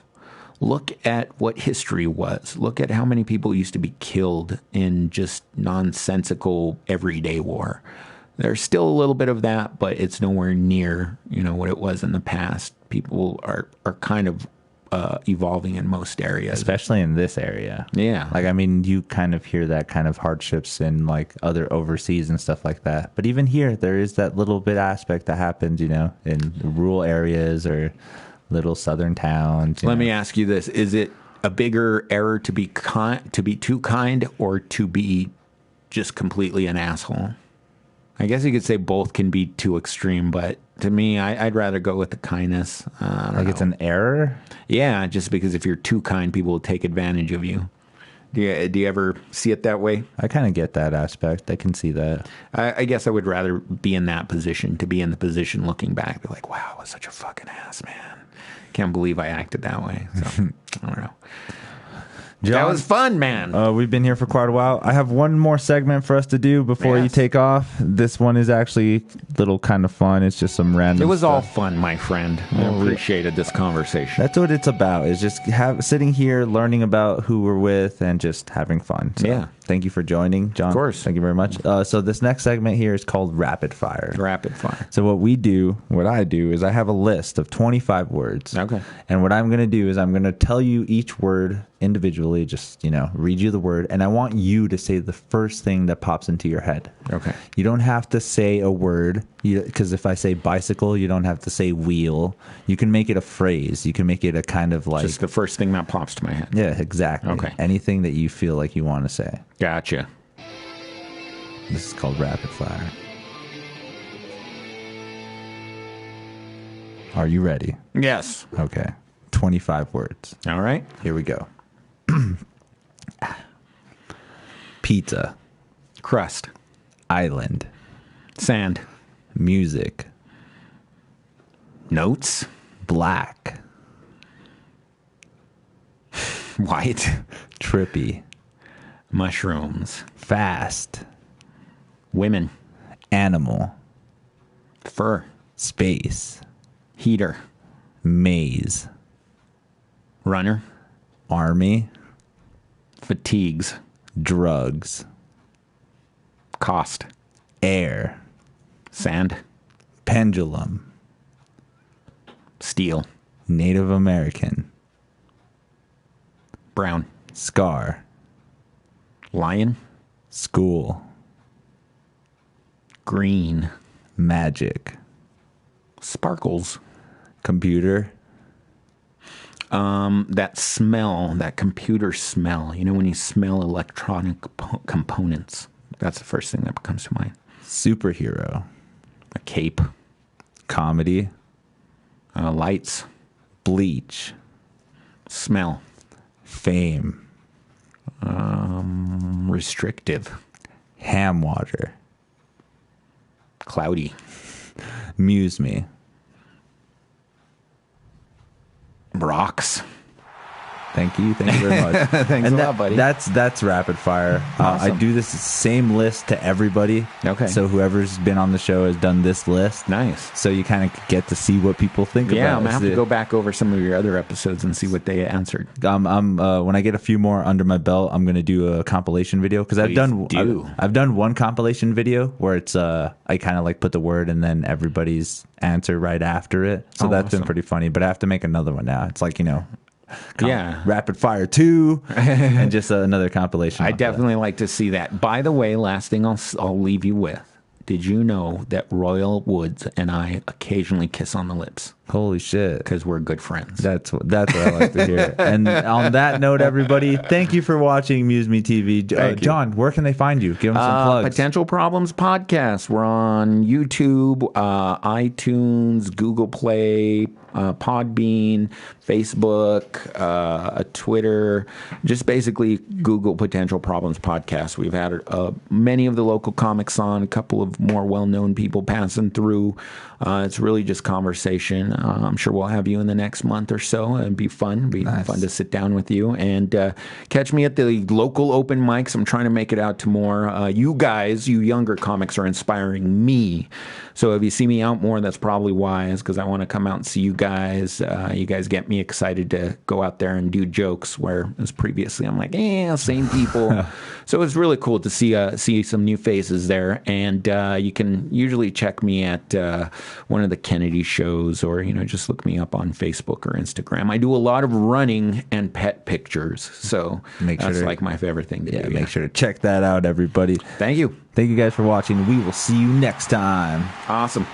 Look at what history was. Look at how many people used to be killed in just nonsensical everyday war. There's still a little bit of that, but it's nowhere near, what it was in the past. People are kind of evolving in most areas,
especially in this area.
Yeah,
like I mean, you kind of hear that kind of hardships in like other overseas and stuff like that. But even here, there is that little bit aspect that happens, in rural areas or little southern towns.
Let me ask you this: is it a bigger error to be too kind, or to be just completely an asshole? I guess you could say both can be too extreme, but to me, I'd rather go with the kindness.
Like it's an error?
Yeah, just because if you're too kind, people will take advantage of you. Do you ever see it that way?
I kind of get that aspect. I can see that.
I guess I would rather be in that position, to be in the position looking back, be like, wow, I was such a fucking ass, man. Can't believe I acted that way. So, I don't know.
John,
that was fun, man.
We've been here for quite a while. I have one more segment for us to do before you take off. This one is actually a little kind of fun. It's just some random
It was
stuff.
all fun, my friend. I appreciated this conversation.
That's what it's about, is just sitting here, learning about who we're with, and just having fun. So,
yeah.
Thank you for joining, John.
Of course.
Thank you very much. So this next segment here is called Rapid Fire.
Rapid Fire.
So what I do is I have a list of 25 words.
Okay.
And what I'm going to do is I'm going to tell you each word individually, just, read you the word. And I want you to say the first thing that pops into your head.
Okay.
You don't have to say a word, because if I say bicycle, you don't have to say wheel. You can make it a phrase. You can make it a kind of like...
Just the first thing that pops to my head.
Yeah, exactly.
Okay.
Anything that you feel like you want to say.
Gotcha.
This is called Rapid Fire. Are you ready?
Yes.
Okay. 25 words.
All right.
Here we go. Pizza.
Crust.
Island.
Sand.
Music.
Notes.
Black.
White.
Trippy.
Mushrooms.
Fast.
Women.
Animal.
Fur.
Space.
Heater.
Maze.
Runner.
Army.
Fatigues.
Drugs.
Cost.
Air.
Sand.
Pendulum.
Steel.
Native American.
Brown.
Scar.
Lion.
School.
Green.
Magic.
Sparkles.
Computer.
That smell, that computer smell, when you smell electronic components, that's the first thing that comes to mind.
Superhero.
A cape.
Comedy.
Lights.
Bleach.
Smell.
Fame.
Restrictive.
Ham water.
Cloudy.
MuseMe.
Rocks.
Thank you very much.
Thanks a lot, buddy.
That's rapid fire.
Awesome.
I do this same list to everybody.
Okay.
So whoever's been on the show has done this list.
Nice.
So you kind of get to see what people think about it.
Yeah, I'm going to have to go back over some of your other episodes and see what they answered.
When I get a few more under my belt, I'm going to do a compilation video, because I've done one compilation video where it's I kind of like put the word and then everybody's answer right after it. So that's
awesome.
been pretty funny. But I have to make another one now. It's like,
Yeah.
Rapid Fire 2 and just another compilation.
I definitely like to see that. By the way, last thing I'll leave you with. Did you know that Royal Woods and I occasionally kiss on the lips?
Holy shit.
Because we're good friends.
That's what I like to hear. And on that note, everybody, thank you for watching MuseMe TV. John, where can they find you? Give them some plugs.
Potential Problems Podcast. We're on YouTube, iTunes, Google Play, Podbean, Facebook, Twitter. Just basically Google Potential Problems Podcast. We've had many of the local comics on, a couple of more well-known people passing through. It's really just conversation. I'm sure we'll have you in the next month or so. It'd be fun. It'd be fun to sit down with you. And catch me at the local open mics. I'm trying to make it out to more. You guys, you younger comics, are inspiring me. So if you see me out more, that's probably why. Is because I want to come out and see you guys. You guys get me excited to go out there and do jokes, where as previously I'm like, same people. So it's really cool to see some new faces there. And you can usually check me at one of the Kennedy shows, or just look me up on Facebook or Instagram. I do a lot of running and pet pictures, so that's like my favorite thing to do.
Make sure to check that out, everybody.
Thank you
guys for watching. We will see you next time.
Awesome.